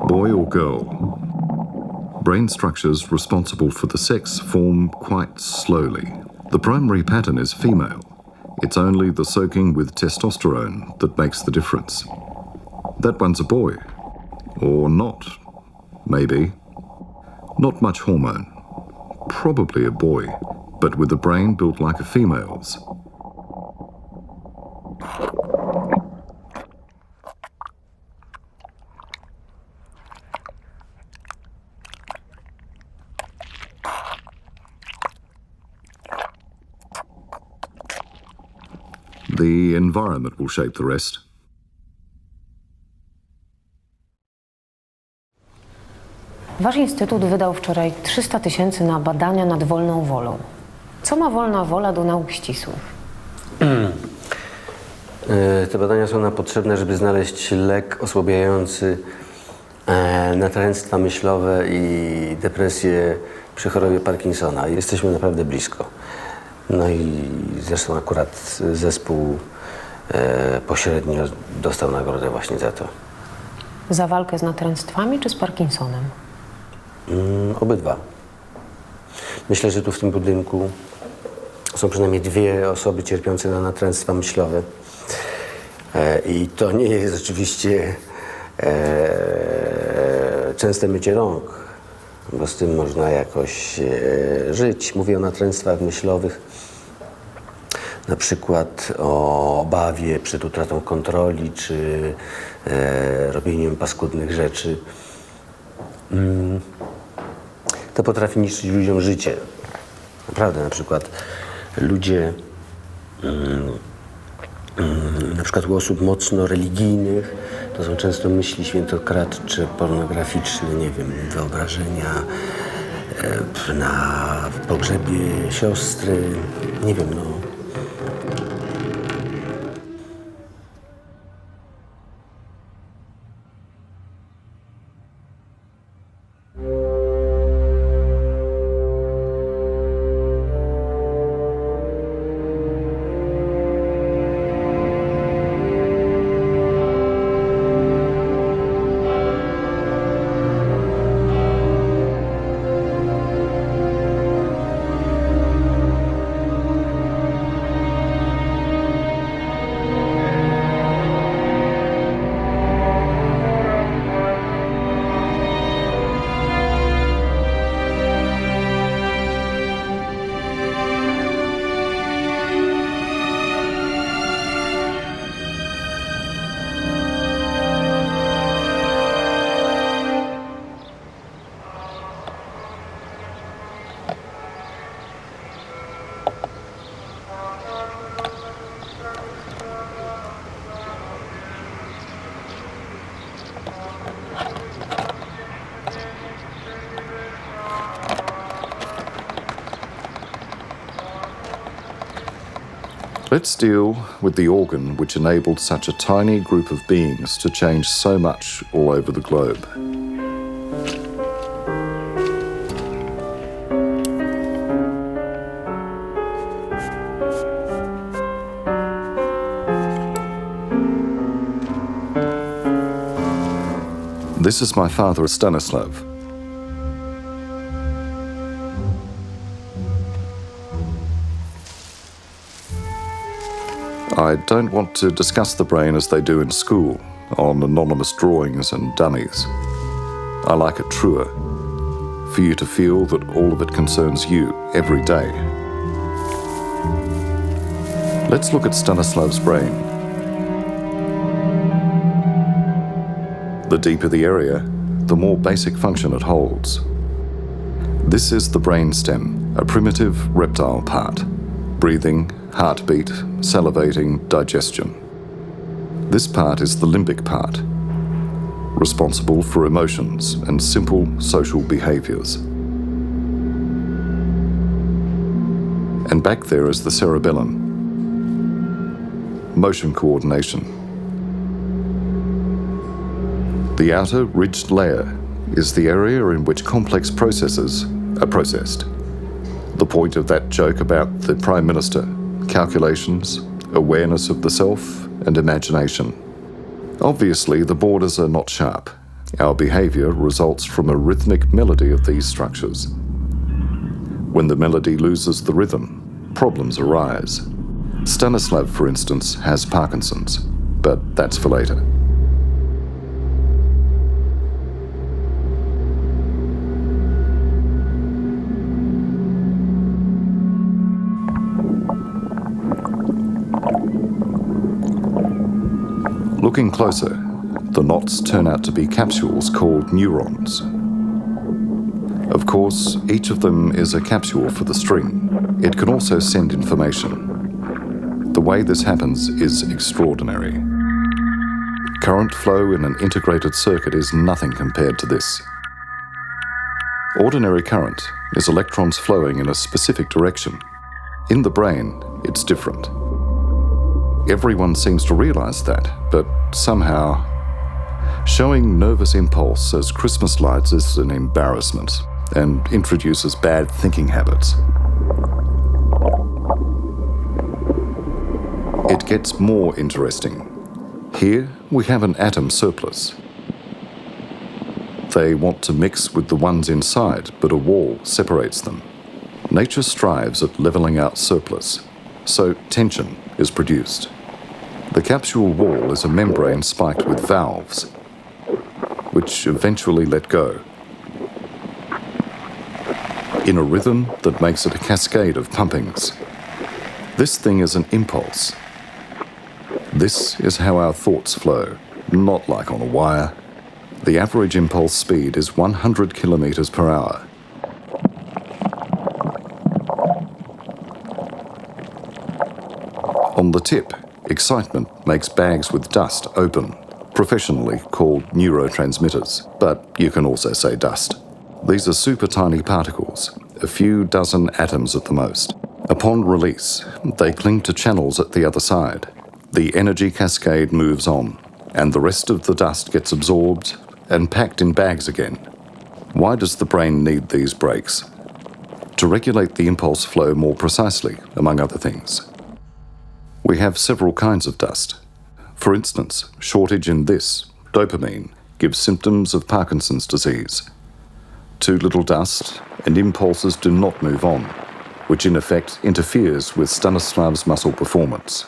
Boy or girl? Brain structures responsible for the sex form quite slowly. The primary pattern is female. It's only the soaking with testosterone that makes the difference. That one's a boy. Or not. Maybe. Not much hormone. Probably a boy, but with a brain built like a female's. The environment will shape the rest. Wasz instytut wydał wczoraj 300 000 na badania nad wolną wolą. Co ma wolna wola do nauk ścisłych? Te badania są nam potrzebne, żeby znaleźć lek osłabiający natręctwa myślowe i depresje przy chorobie Parkinsona. Jesteśmy naprawdę blisko. No i zresztą akurat zespół pośrednio dostał nagrodę właśnie za to. Za walkę z natręctwami czy z Parkinsonem? Obydwa. Myślę, że tu w tym budynku są przynajmniej 2 osoby cierpiące na natręctwa myślowe. I to nie jest oczywiście częste mycie rąk, bo z tym można jakoś żyć. Mówię o natręctwach myślowych, na przykład o obawie przed utratą kontroli, czy robieniem paskudnych rzeczy. To potrafi niszczyć ludziom życie. Naprawdę, na przykład ludzie, na przykład u osób mocno religijnych, to są często myśli świętokradcze, pornograficzne, nie wiem, wyobrażenia na pogrzebie siostry, nie wiem, no. Let's deal with the organ which enabled such a tiny group of beings to change so much all over the globe. This is my father, Stanislav. I don't want to discuss the brain as they do in school, on anonymous drawings and dummies. I like it truer, for you to feel that all of it concerns you every day. Let's look at Stanislav's brain. The deeper the area, the more basic function it holds. This is the brainstem, a primitive reptile part. Breathing, heartbeat, salivating, digestion. This part is the limbic part, responsible for emotions and simple social behaviours. And back there is the cerebellum, motion coordination. The outer ridged layer is the area in which complex processes are processed. The point of that joke about the Prime Minister, calculations, awareness of the self, and imagination. Obviously, the borders are not sharp. Our behaviour results from a rhythmic melody of these structures. When the melody loses the rhythm, problems arise. Stanislav, for instance, has Parkinson's, but that's for later. Looking closer, the knots turn out to be capsules called neurons. Of course, each of them is a capsule for the string. It can also send information. The way this happens is extraordinary. Current flow in an integrated circuit is nothing compared to this. Ordinary current is electrons flowing in a specific direction. In the brain, it's different. Everyone seems to realise that, but somehow Showing nervous impulse as Christmas lights is an embarrassment and introduces bad thinking habits. It gets more interesting. Here we have an atom surplus. They want to mix with the ones inside, but a wall separates them. Nature strives at levelling out surplus, so tension is produced. The capsule wall is a membrane spiked with valves, which eventually let go, in a rhythm that makes it a cascade of pumpings. This thing is an impulse. This is how our thoughts flow, not like on a wire. The average impulse speed is 100 kilometers per hour. On the tip, excitement makes bags with dust open, professionally called neurotransmitters, but you can also say dust. These are super tiny particles, a few dozen atoms at the most. Upon release, they cling to channels at the other side. The energy cascade moves on, and the rest of the dust gets absorbed and packed in bags again. Why does the brain need these breaks? To regulate the impulse flow more precisely, among other things. We have several kinds of dust. For instance, shortage in this, dopamine, gives symptoms of Parkinson's disease. Too little dust, and impulses do not move on, which in effect interferes with Stanislav's muscle performance.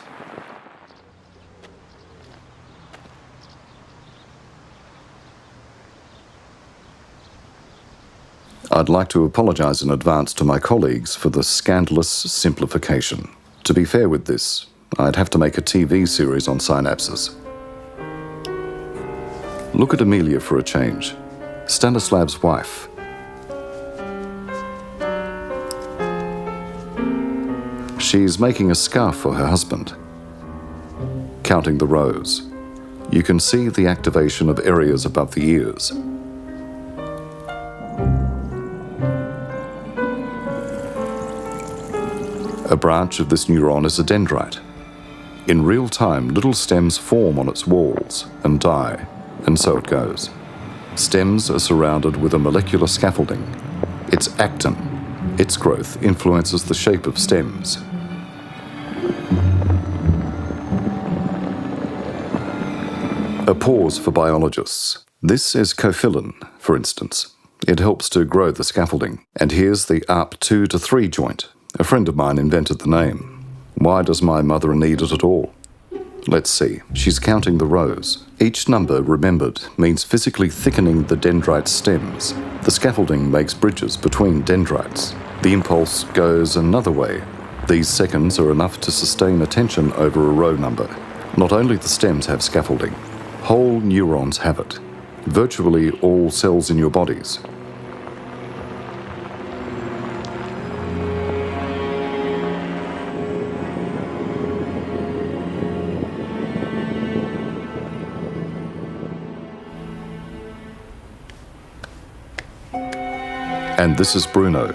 I'd like to apologise in advance to my colleagues for the scandalous simplification. To be fair with this, I'd have to make a TV series on synapses. Look at Amelia for a change, Stanislav's wife. She's making a scarf for her husband. Counting the rows, you can see the activation of areas above the ears. A branch of this neuron is a dendrite. In real time, little stems form on its walls and die, and so it goes. Stems are surrounded with a molecular scaffolding. It's actin. Its growth influences the shape of stems. A pause for biologists. This is cofilin, for instance. It helps to grow the scaffolding. And here's the ARP2 to 3 joint. A friend of mine invented the name. Why does my mother need it at all? Let's see. She's counting the rows. Each number remembered means physically thickening the dendrite stems. The scaffolding makes bridges between dendrites. The impulse goes another way. These seconds are enough to sustain attention over a row number. Not only the stems have scaffolding, whole neurons have it. Virtually all cells in your bodies. And this is Bruno.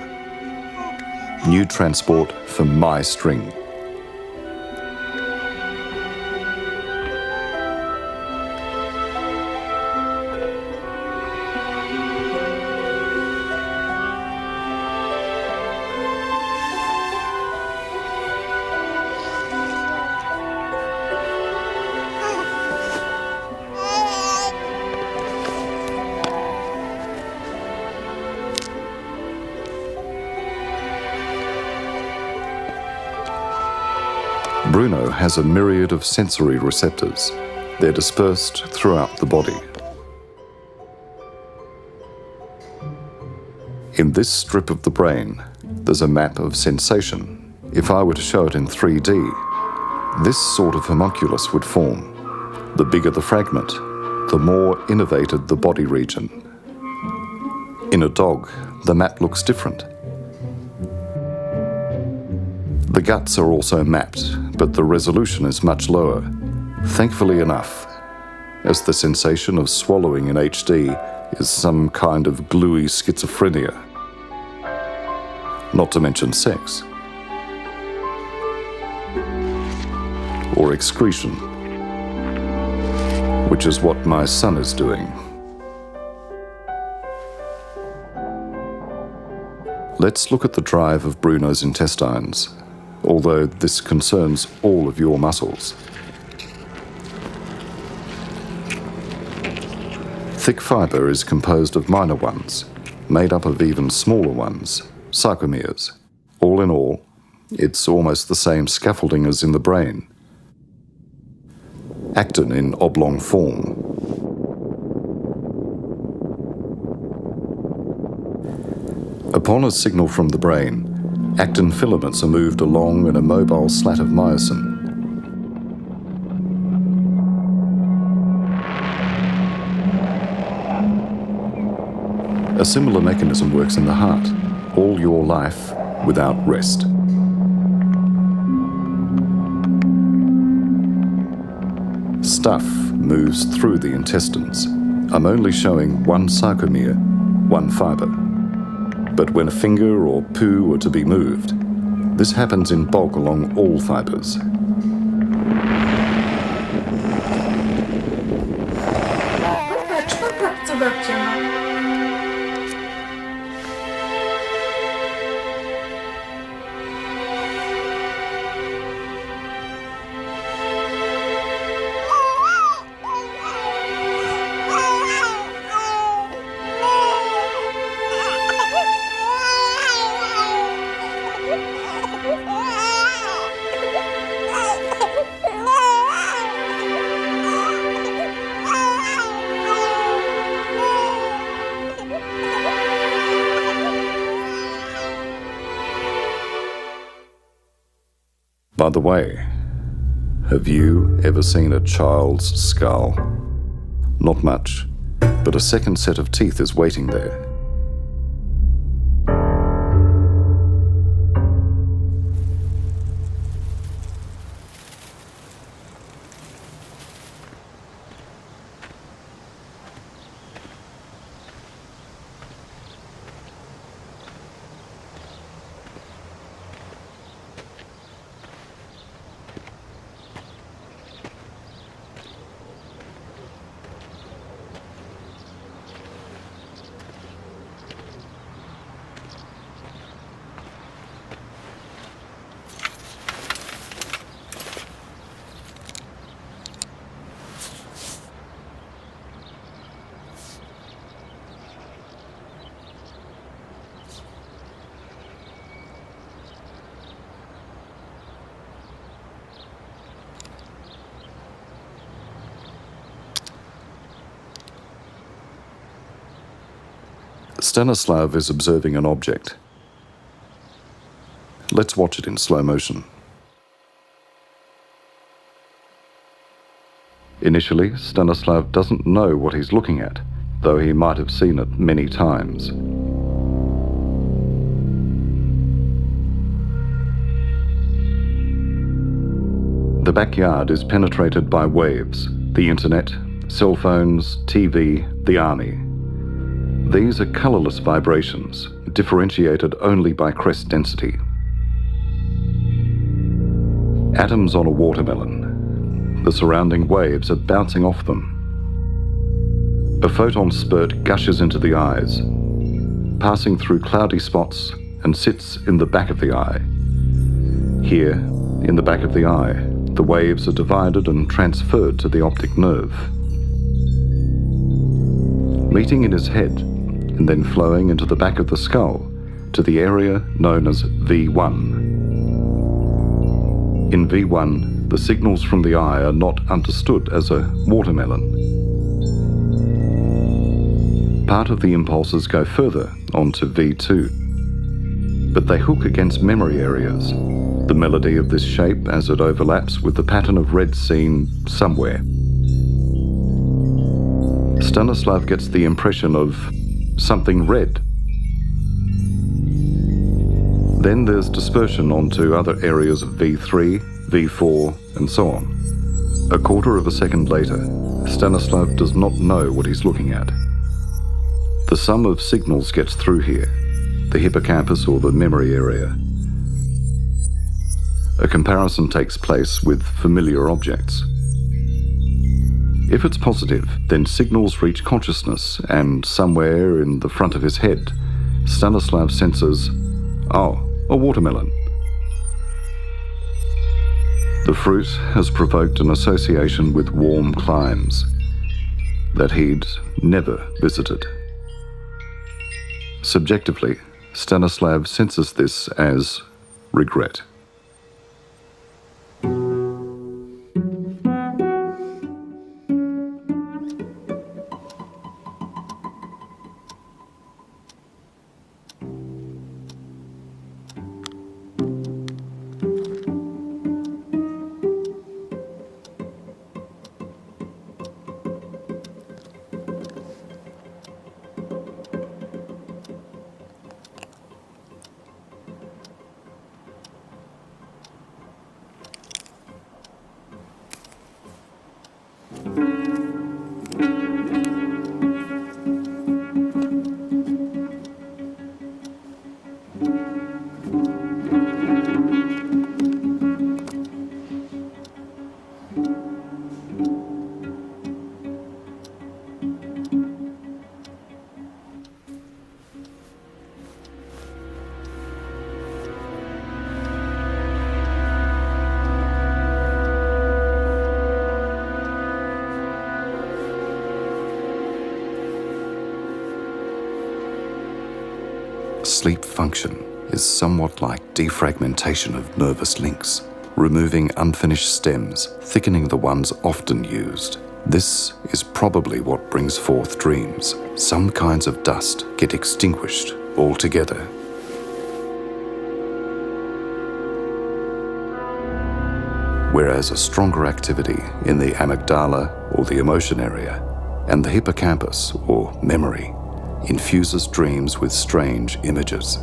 New transport for my string. Bruno has a myriad of sensory receptors. They're dispersed throughout the body. In this strip of the brain, there's a map of sensation. If I were to show it in 3D, this sort of homunculus would form. The bigger the fragment, the more innervated the body region. In a dog, the map looks different. The guts are also mapped, but the resolution is much lower. Thankfully enough, as the sensation of swallowing in HD is some kind of gluey schizophrenia. Not to mention sex. Or excretion. which is what my son is doing. Let's look at the drive of Bruno's intestines, although this concerns all of your muscles. Thick fibre is composed of minor ones, made up of even smaller ones, sarcomeres. All in all, it's almost the same scaffolding as in the brain. Actin in oblong form. Upon a signal from the brain, actin filaments are moved along in a mobile slat of myosin. A similar mechanism works in the heart, all your life without rest. Stuff moves through the intestines. I'm only showing one sarcomere, one fibre. But when a finger or poo are to be moved, this happens in bulk along all fibres. Co babcia ma? By the way, have you ever seen a child's skull? Not much, but a second set of teeth is waiting there. Stanislav is observing an object. Let's watch it in slow motion. Initially, Stanislav doesn't know what he's looking at, though he might have seen it many times. The backyard is penetrated by waves, the internet, cell phones, TV, the army. These are colourless vibrations, differentiated only by crest density. Atoms on a watermelon. The surrounding waves are bouncing off them. A photon spurt gushes into the eyes, passing through cloudy spots and sits in the back of the eye. Here, in the back of the eye, the waves are divided and transferred to the optic nerve. Meeting in his head, and then flowing into the back of the skull to the area known as V1. In V1, the signals from the eye are not understood as a watermelon. Part of the impulses go further onto V2, but they hook against memory areas, the melody of this shape as it overlaps with the pattern of red seen somewhere. Stanislav gets the impression of something red. Then there's dispersion onto other areas of V3, V4, and so on. A quarter of a second later, Stanislav does not know what he's looking at. The sum of signals gets through here, the hippocampus or the memory area. A comparison takes place with familiar objects. If it's positive, then signals reach consciousness, and somewhere in the front of his head, Stanislav senses, oh, a watermelon. The fruit has provoked an association with warm climes that he'd never visited. Subjectively, Stanislav senses this as regret. Sleep function is somewhat like defragmentation of nervous links, removing unfinished stems, thickening the ones often used. This is probably what brings forth dreams. Some kinds of dust get extinguished altogether. Whereas a stronger activity in the amygdala or the emotion area and the hippocampus or memory infuses dreams with strange images.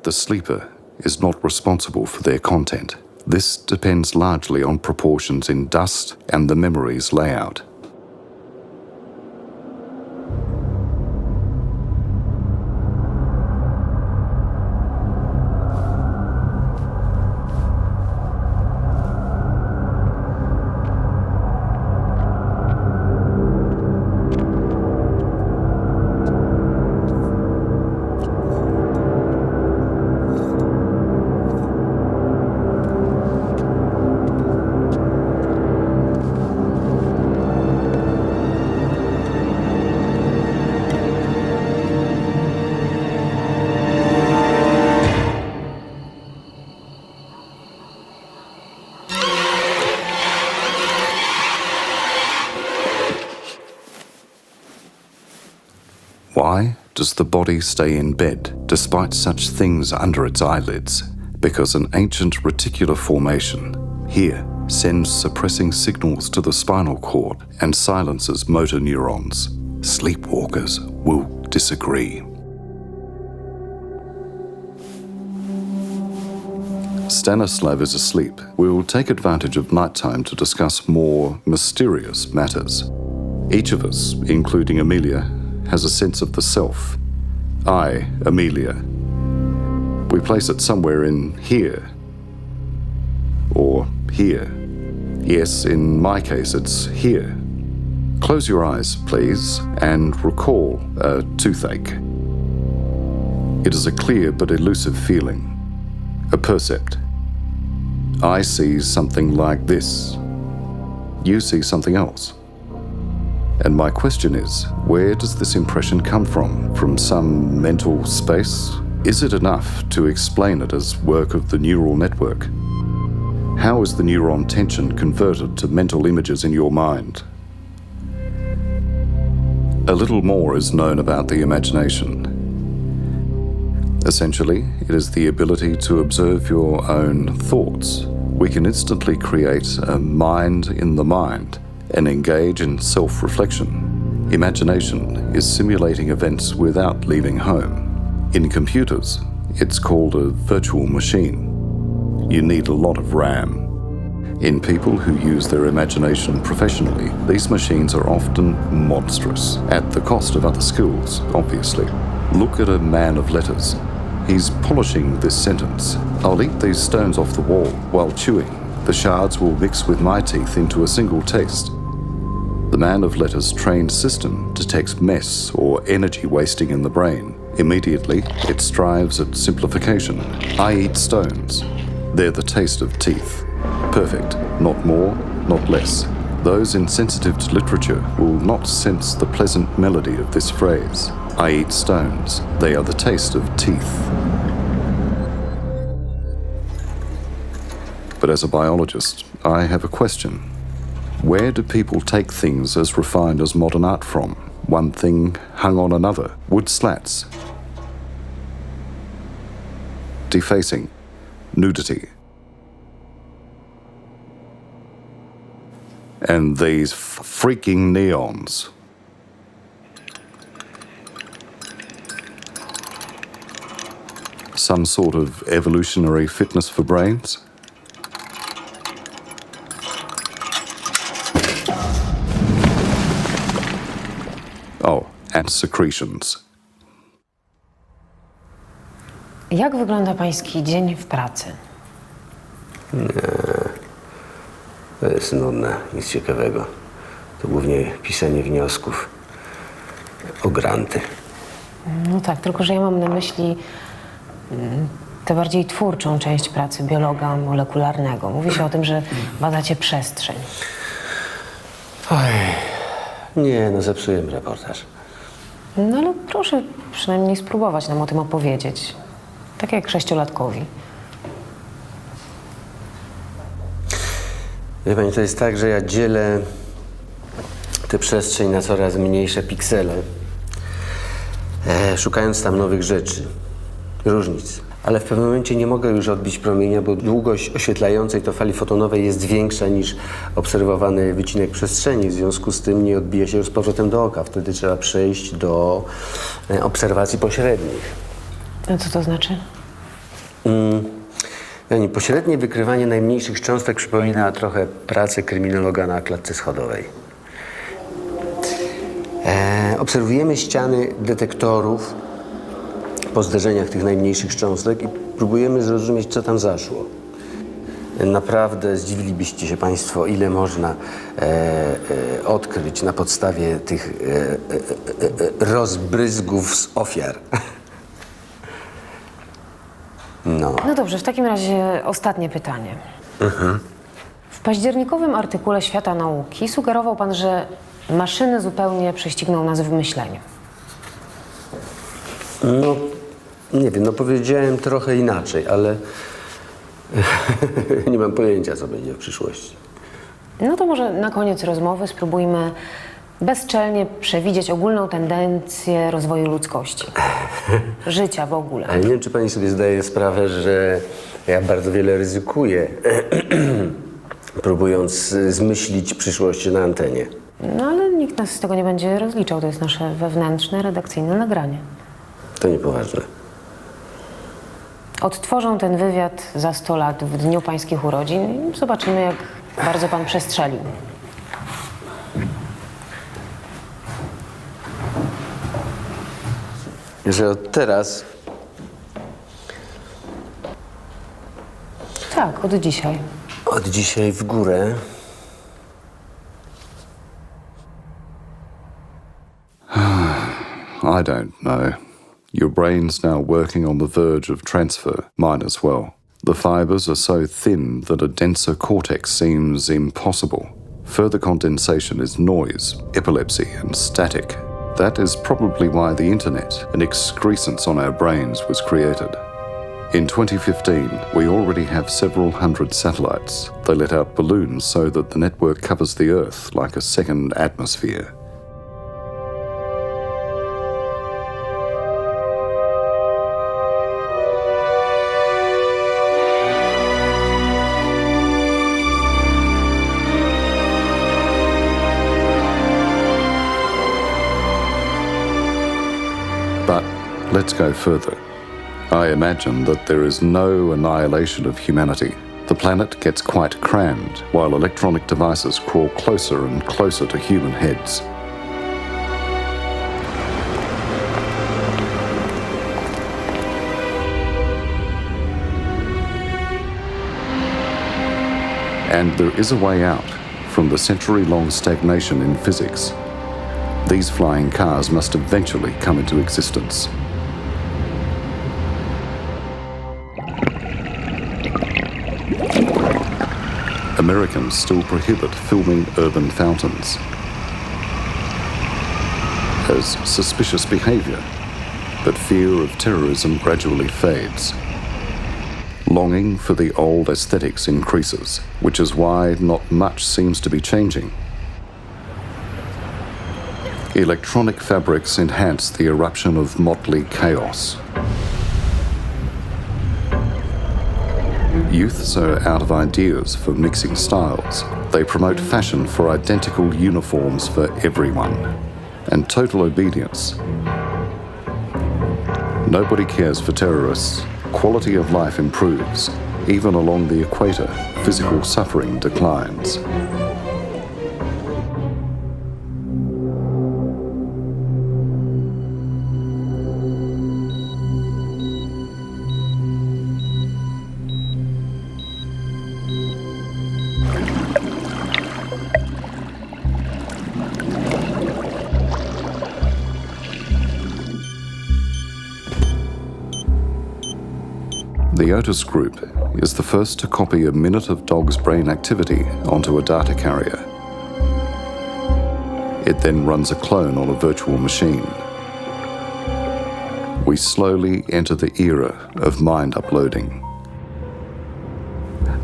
The sleeper is not responsible for their content. This depends largely on proportions in dust and the memory's layout. Why does the body stay in bed despite such things under its eyelids? Because an ancient reticular formation here sends suppressing signals to the spinal cord and silences motor neurons. Sleepwalkers will disagree. Stanislav is asleep. We will take advantage of nighttime to discuss more mysterious matters. Each of us, including Amelia, has a sense of the self. I, Amelia. We place it somewhere in here. Or here. Yes, in my case, it's here. Close your eyes, please, and recall a toothache. It is a clear but elusive feeling, a percept. I see something like this. You see something else. And my question is, where does this impression come from? From some mental space? Is it enough to explain it as work of the neural network? How is the neuron tension converted to mental images in your mind? A little more is known about the imagination. Essentially, it is the ability to observe your own thoughts. We can instantly create a mind in the mind and engage in self-reflection. Imagination is simulating events without leaving home. In computers, it's called a virtual machine. You need a lot of RAM. In people who use their imagination professionally, these machines are often monstrous, at the cost of other skills, obviously. Look at a man of letters. He's polishing this sentence. I'll eat these stones off the wall while chewing. The shards will mix with my teeth into a single taste. The man of letters trained system detects mess or energy wasting in the brain. Immediately, it strives at simplification. I eat stones. They're the taste of teeth. Perfect. Not more, not less. Those insensitive to literature will not sense the pleasant melody of this phrase. I eat stones. They are the taste of teeth. But as a biologist, I have a question. Where do people take things as refined as modern art from? One thing hung on another. Wood slats. Defacing. Nudity. And these freaking neons. Some sort of evolutionary fitness for brains? Oh, and secretions. Jak wygląda pański dzień w pracy? To jest nudne, nic ciekawego. To głównie pisanie wniosków o granty. No tak, tylko że ja mam na myśli tę bardziej twórczą część pracy biologa molekularnego. Mówi się o tym, że badacie przestrzeń. Nie, no zepsujemy reportaż. No ale proszę przynajmniej spróbować nam o tym opowiedzieć. Tak jak 6-latkowi. Wie pani, to jest tak, że ja dzielę tę przestrzeń na coraz mniejsze piksele, szukając tam nowych rzeczy, różnic. Ale w pewnym momencie nie mogę już odbić promienia, bo długość oświetlającej to fali fotonowej jest większa niż obserwowany wycinek przestrzeni. W związku z tym nie odbija się już z powrotem do oka. Wtedy trzeba przejść do obserwacji pośrednich. A co to znaczy? Pośrednie wykrywanie najmniejszych cząstek przypomina trochę pracę kryminologa na klatce schodowej. Obserwujemy ściany detektorów po zderzeniach tych najmniejszych cząstek i próbujemy zrozumieć, co tam zaszło. Naprawdę zdziwilibyście się państwo, ile można odkryć na podstawie tych rozbryzgów z ofiar. No dobrze, w takim razie ostatnie pytanie. W październikowym artykule Świata Nauki sugerował pan, że maszyny zupełnie prześcigną nas w myśleniu. No, nie wiem, powiedziałem trochę inaczej, ale nie mam pojęcia, co będzie w przyszłości. No to może na koniec rozmowy spróbujmy bezczelnie przewidzieć ogólną tendencję rozwoju ludzkości. Życia w ogóle. Ale nie wiem, czy pani sobie zdaje sprawę, że ja bardzo wiele ryzykuję, próbując zmyślić przyszłość na antenie. No ale nikt nas z tego nie będzie rozliczał. To jest nasze wewnętrzne, redakcyjne nagranie. To niepoważne. Odtworzą ten wywiad za 100 lat w dniu pańskich urodzin i zobaczymy, jak bardzo pan przestrzelił. Że od teraz Tak, od dzisiaj. Od dzisiaj w górę. I don't know. Your brain's now working on the verge of transfer, mine as well. The fibres are so thin that a denser cortex seems impossible. Further condensation is noise, epilepsy, and static. That is probably why the internet, an excrescence on our brains, was created. In 2015, we already have several hundred satellites. They let out balloons so that the network covers the Earth like a second atmosphere. But let's go further. I imagine that there is no annihilation of humanity. The planet gets quite crammed, while electronic devices crawl closer and closer to human heads. And there is a way out from the century-long stagnation in physics. These flying cars must eventually come into existence. Americans still prohibit filming urban fountains as suspicious behaviour, but fear of terrorism gradually fades. Longing for the old aesthetics increases, which is why not much seems to be changing. Electronic fabrics enhance the eruption of motley chaos. Youths are out of ideas for mixing styles. They promote fashion for identical uniforms for everyone, and total obedience. Nobody cares for terrorists. Quality of life improves. Even along the equator, physical suffering declines. The Otis Group is the first to copy a minute of dog's brain activity onto a data carrier. It then runs a clone on a virtual machine. We slowly enter the era of mind uploading.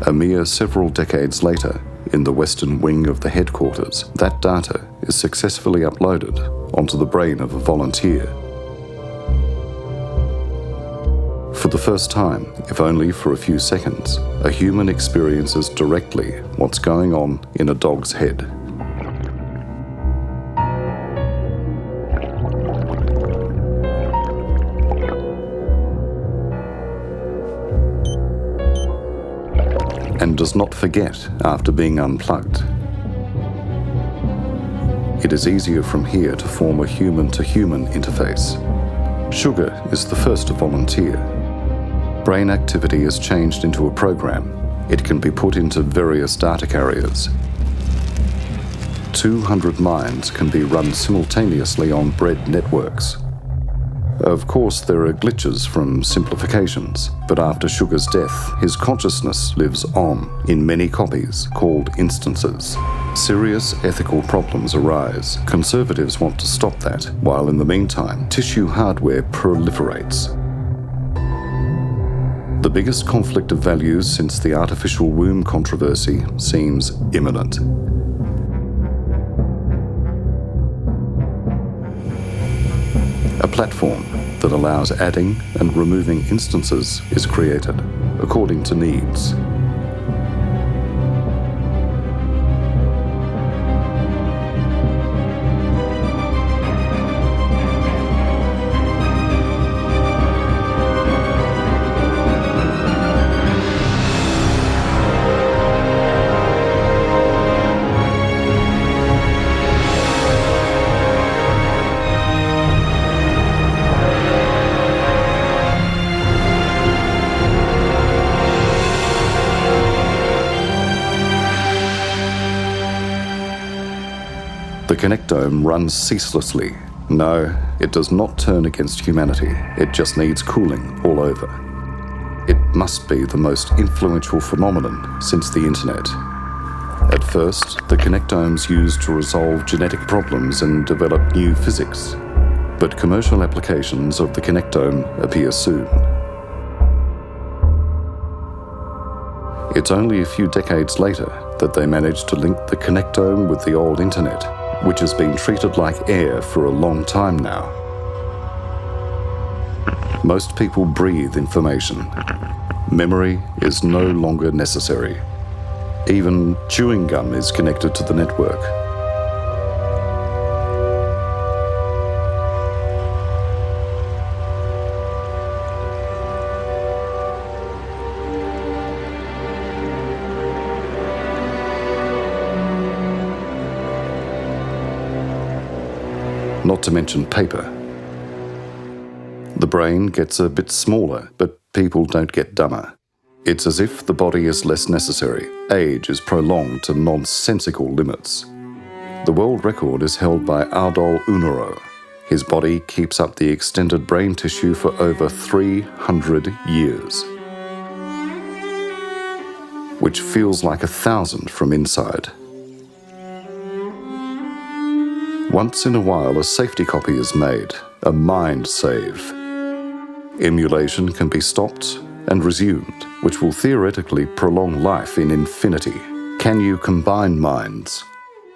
A mere several decades later, in the western wing of the headquarters, that data is successfully uploaded onto the brain of a volunteer. For the first time, if only for a few seconds, a human experiences directly what's going on in a dog's head. And does not forget after being unplugged. It is easier from here to form a human-to-human interface. Sugar is the first to volunteer. Brain activity is changed into a program. It can be put into various data carriers. 200 minds can be run simultaneously on bred networks. Of course, there are glitches from simplifications, but after Sugar's death, his consciousness lives on in many copies called instances. Serious ethical problems arise. Conservatives want to stop that, while in the meantime, tissue hardware proliferates. The biggest conflict of values since the artificial womb controversy seems imminent. A platform that allows adding and removing instances is created according to needs. The connectome runs ceaselessly, No, it does not turn against humanity. It just needs cooling all over. It must be the most influential phenomenon since the internet. At first, the connectomes used to resolve genetic problems and develop new physics. But commercial applications of the connectome appear soon. It's only a few decades later that they managed to link the connectome with the old internet, which has been treated like air for a long time now. Most people breathe information. Memory is no longer necessary. Even chewing gum is connected to the network. Not to mention paper. The brain gets a bit smaller, but people don't get dumber. It's as if the body is less necessary. Age is prolonged to nonsensical limits. The world record is held by Ardol Unero. His body keeps up the extended brain tissue for over 300 years, which feels like 1,000 from inside. Once in a while, a safety copy is made, a mind save. Emulation can be stopped and resumed, which will theoretically prolong life in infinity. Can you combine minds?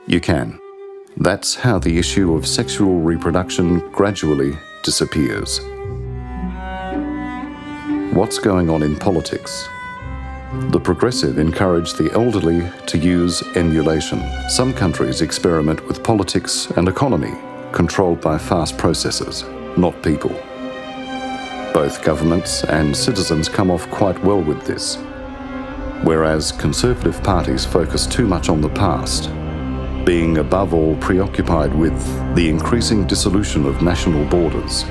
You can. That's how the issue of sexual reproduction gradually disappears. What's going on in politics? The progressive encourage the elderly to use emulation. Some countries experiment with politics and economy, controlled by fast processes, not people. Both governments and citizens come off quite well with this, whereas conservative parties focus too much on the past, being above all preoccupied with the increasing dissolution of national borders.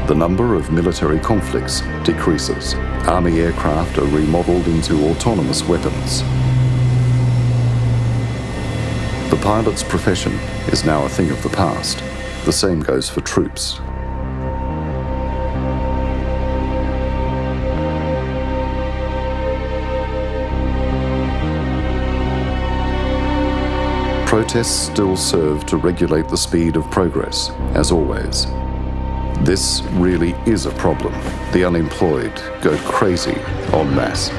The number of military conflicts decreases. Army aircraft are remodeled into autonomous weapons. The pilot's profession is now a thing of the past. The same goes for troops. Protests still serve to regulate the speed of progress, as always. This really is a problem. The unemployed go crazy en masse.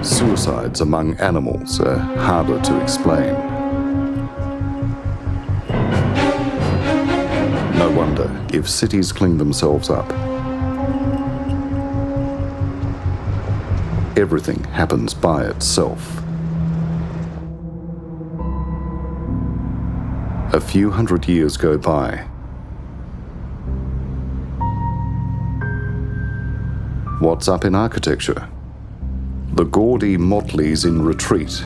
Suicides among animals are harder to explain. No wonder if cities clean themselves up. Everything happens by itself. A few hundred years go by. What's up in architecture? The gaudy motleys in retreat.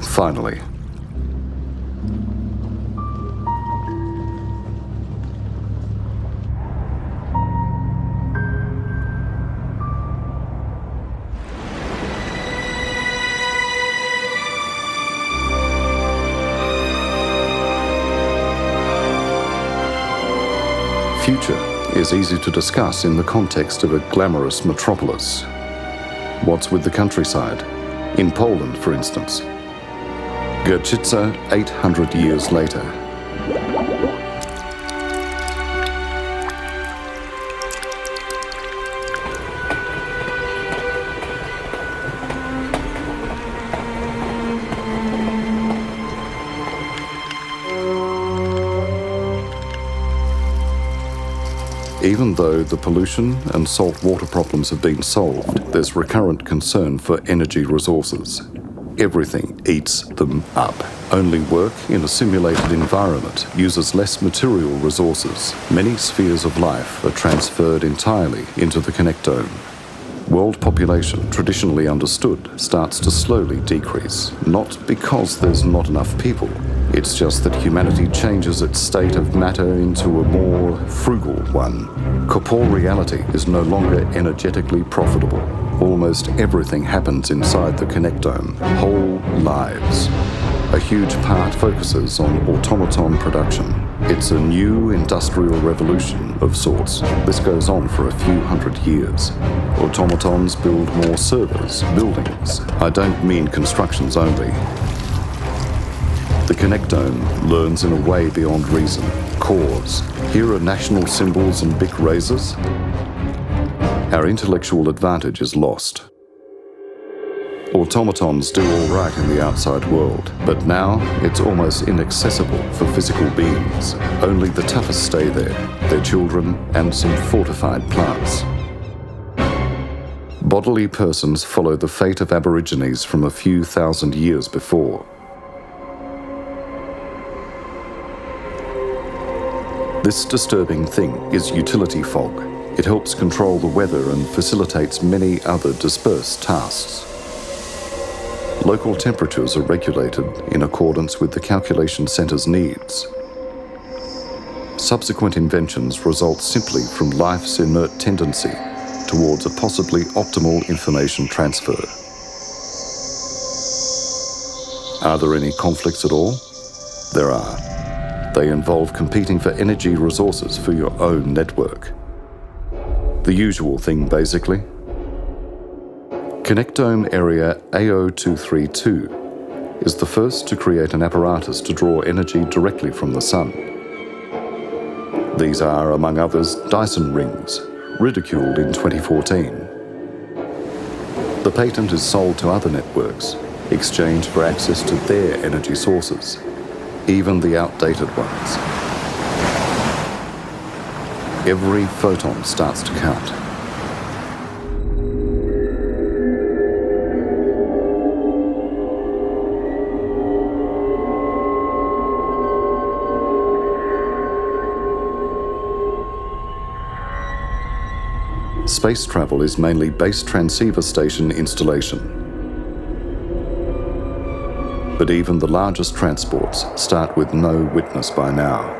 Finally. Future is easy to discuss in the context of a glamorous metropolis. What's with the countryside? In Poland, for instance. Górczyca 800 years later. Even though the pollution and salt water problems have been solved, there's recurrent concern for energy resources. Everything eats them up. Only work in a simulated environment uses less material resources. Many spheres of life are transferred entirely into the connectome. World population, traditionally understood, starts to slowly decrease. Not because there's not enough people. It's just that humanity changes its state of matter into a more frugal one. Corporeality is no longer energetically profitable. Almost everything happens inside the connectome, whole lives. A huge part focuses on automaton production. It's a new industrial revolution of sorts. This goes on for a few hundred years. Automatons build more servers, buildings. I don't mean constructions only. The connectome learns in a way beyond reason. Cores. Here are national symbols and big razors. Our intellectual advantage is lost. Automatons do all right in the outside world, but now it's almost inaccessible for physical beings. Only the toughest stay there, their children and some fortified plants. Bodily persons follow the fate of Aborigines from a few thousand years before. This disturbing thing is utility fog. It helps control the weather and facilitates many other dispersed tasks. Local temperatures are regulated in accordance with the calculation centre's needs. Subsequent inventions result simply from life's inert tendency towards a possibly optimal information transfer. Are there any conflicts at all? There are. They involve competing for energy resources for your own network. The usual thing, basically. Connectome Area AO232 is the first to create an apparatus to draw energy directly from the sun. These are, among others, Dyson rings, ridiculed in 2014. The patent is sold to other networks, exchanged for access to their energy sources, even the outdated ones. Every photon starts to count. Space travel is mainly base transceiver station installation. But even the largest transports start with no witness by now.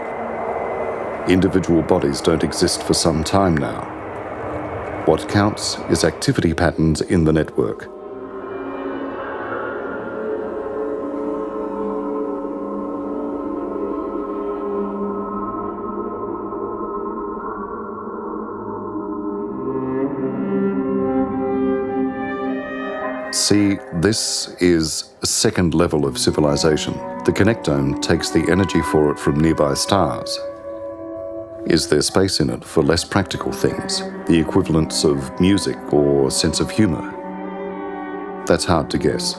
Individual bodies don't exist for some time now. What counts is activity patterns in the network. See, this is a second level of civilization. The connectome takes the energy for it from nearby stars. Is there space in it for less practical things, the equivalents of music or sense of humor? That's hard to guess.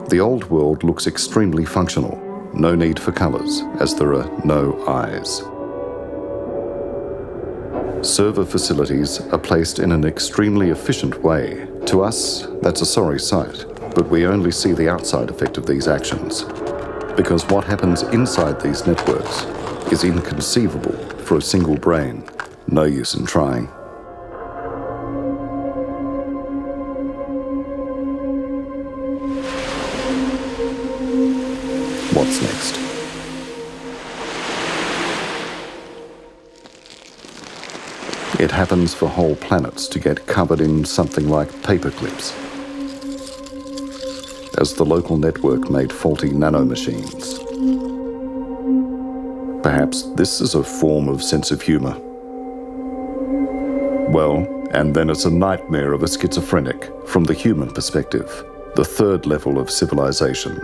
The old world looks extremely functional. No need for colors, as there are no eyes. Server facilities are placed in an extremely efficient way. To us, that's a sorry sight, but we only see the outside effect of these actions. Because what happens inside these networks is inconceivable for a single brain. No use in trying. What's next? It happens for whole planets to get covered in something like paper clips, as the local network made faulty nanomachines. Perhaps this is a form of sense of humor. Well, and then it's a nightmare of a schizophrenic from the human perspective, the third level of civilization.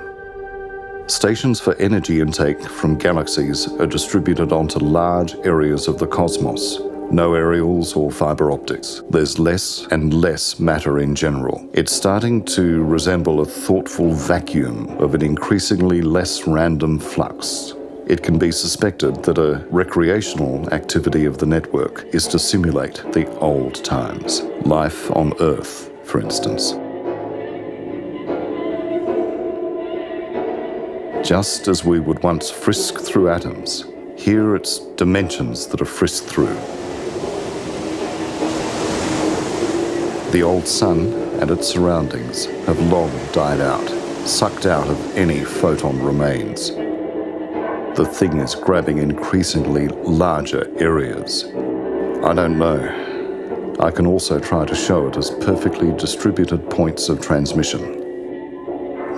Stations for energy intake from galaxies are distributed onto large areas of the cosmos. No aerials or fiber optics. There's less and less matter in general. It's starting to resemble a thoughtful vacuum of an increasingly less random flux. It can be suspected that a recreational activity of the network is to simulate the old times. Life on Earth, for instance. Just as we would once frisk through atoms, here it's dimensions that are frisked through. The old sun and its surroundings have long died out, sucked out of any photon remains. The thing is grabbing increasingly larger areas. I don't know. I can also try to show it as perfectly distributed points of transmission.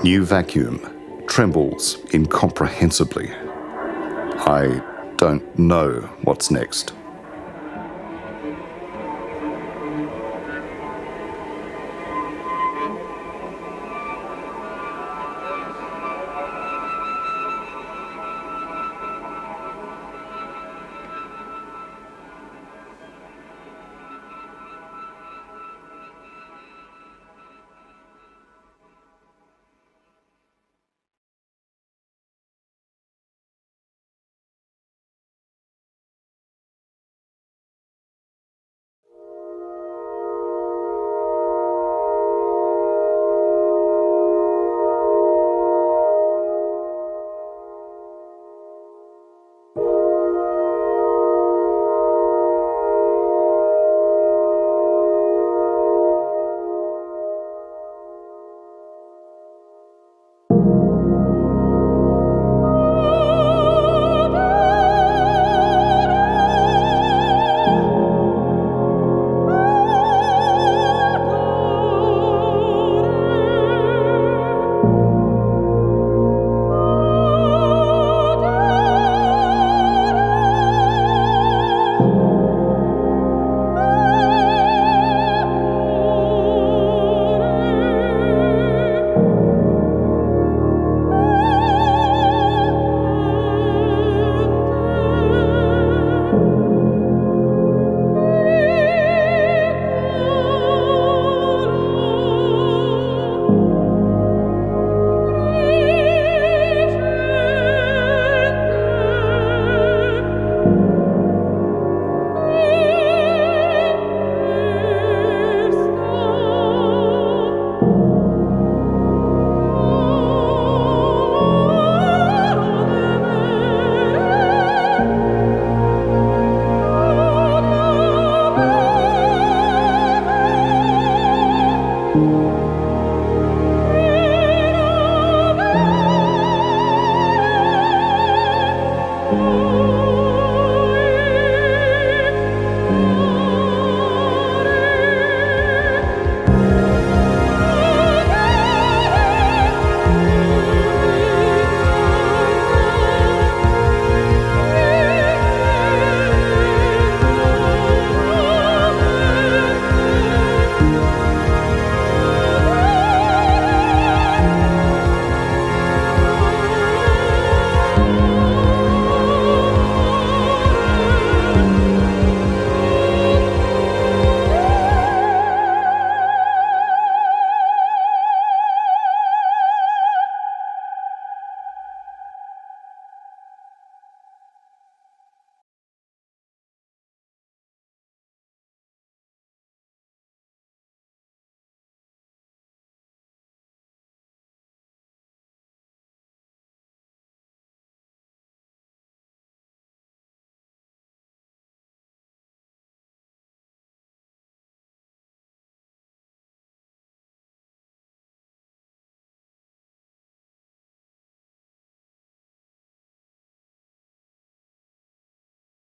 New vacuum trembles incomprehensibly. I don't know what's next.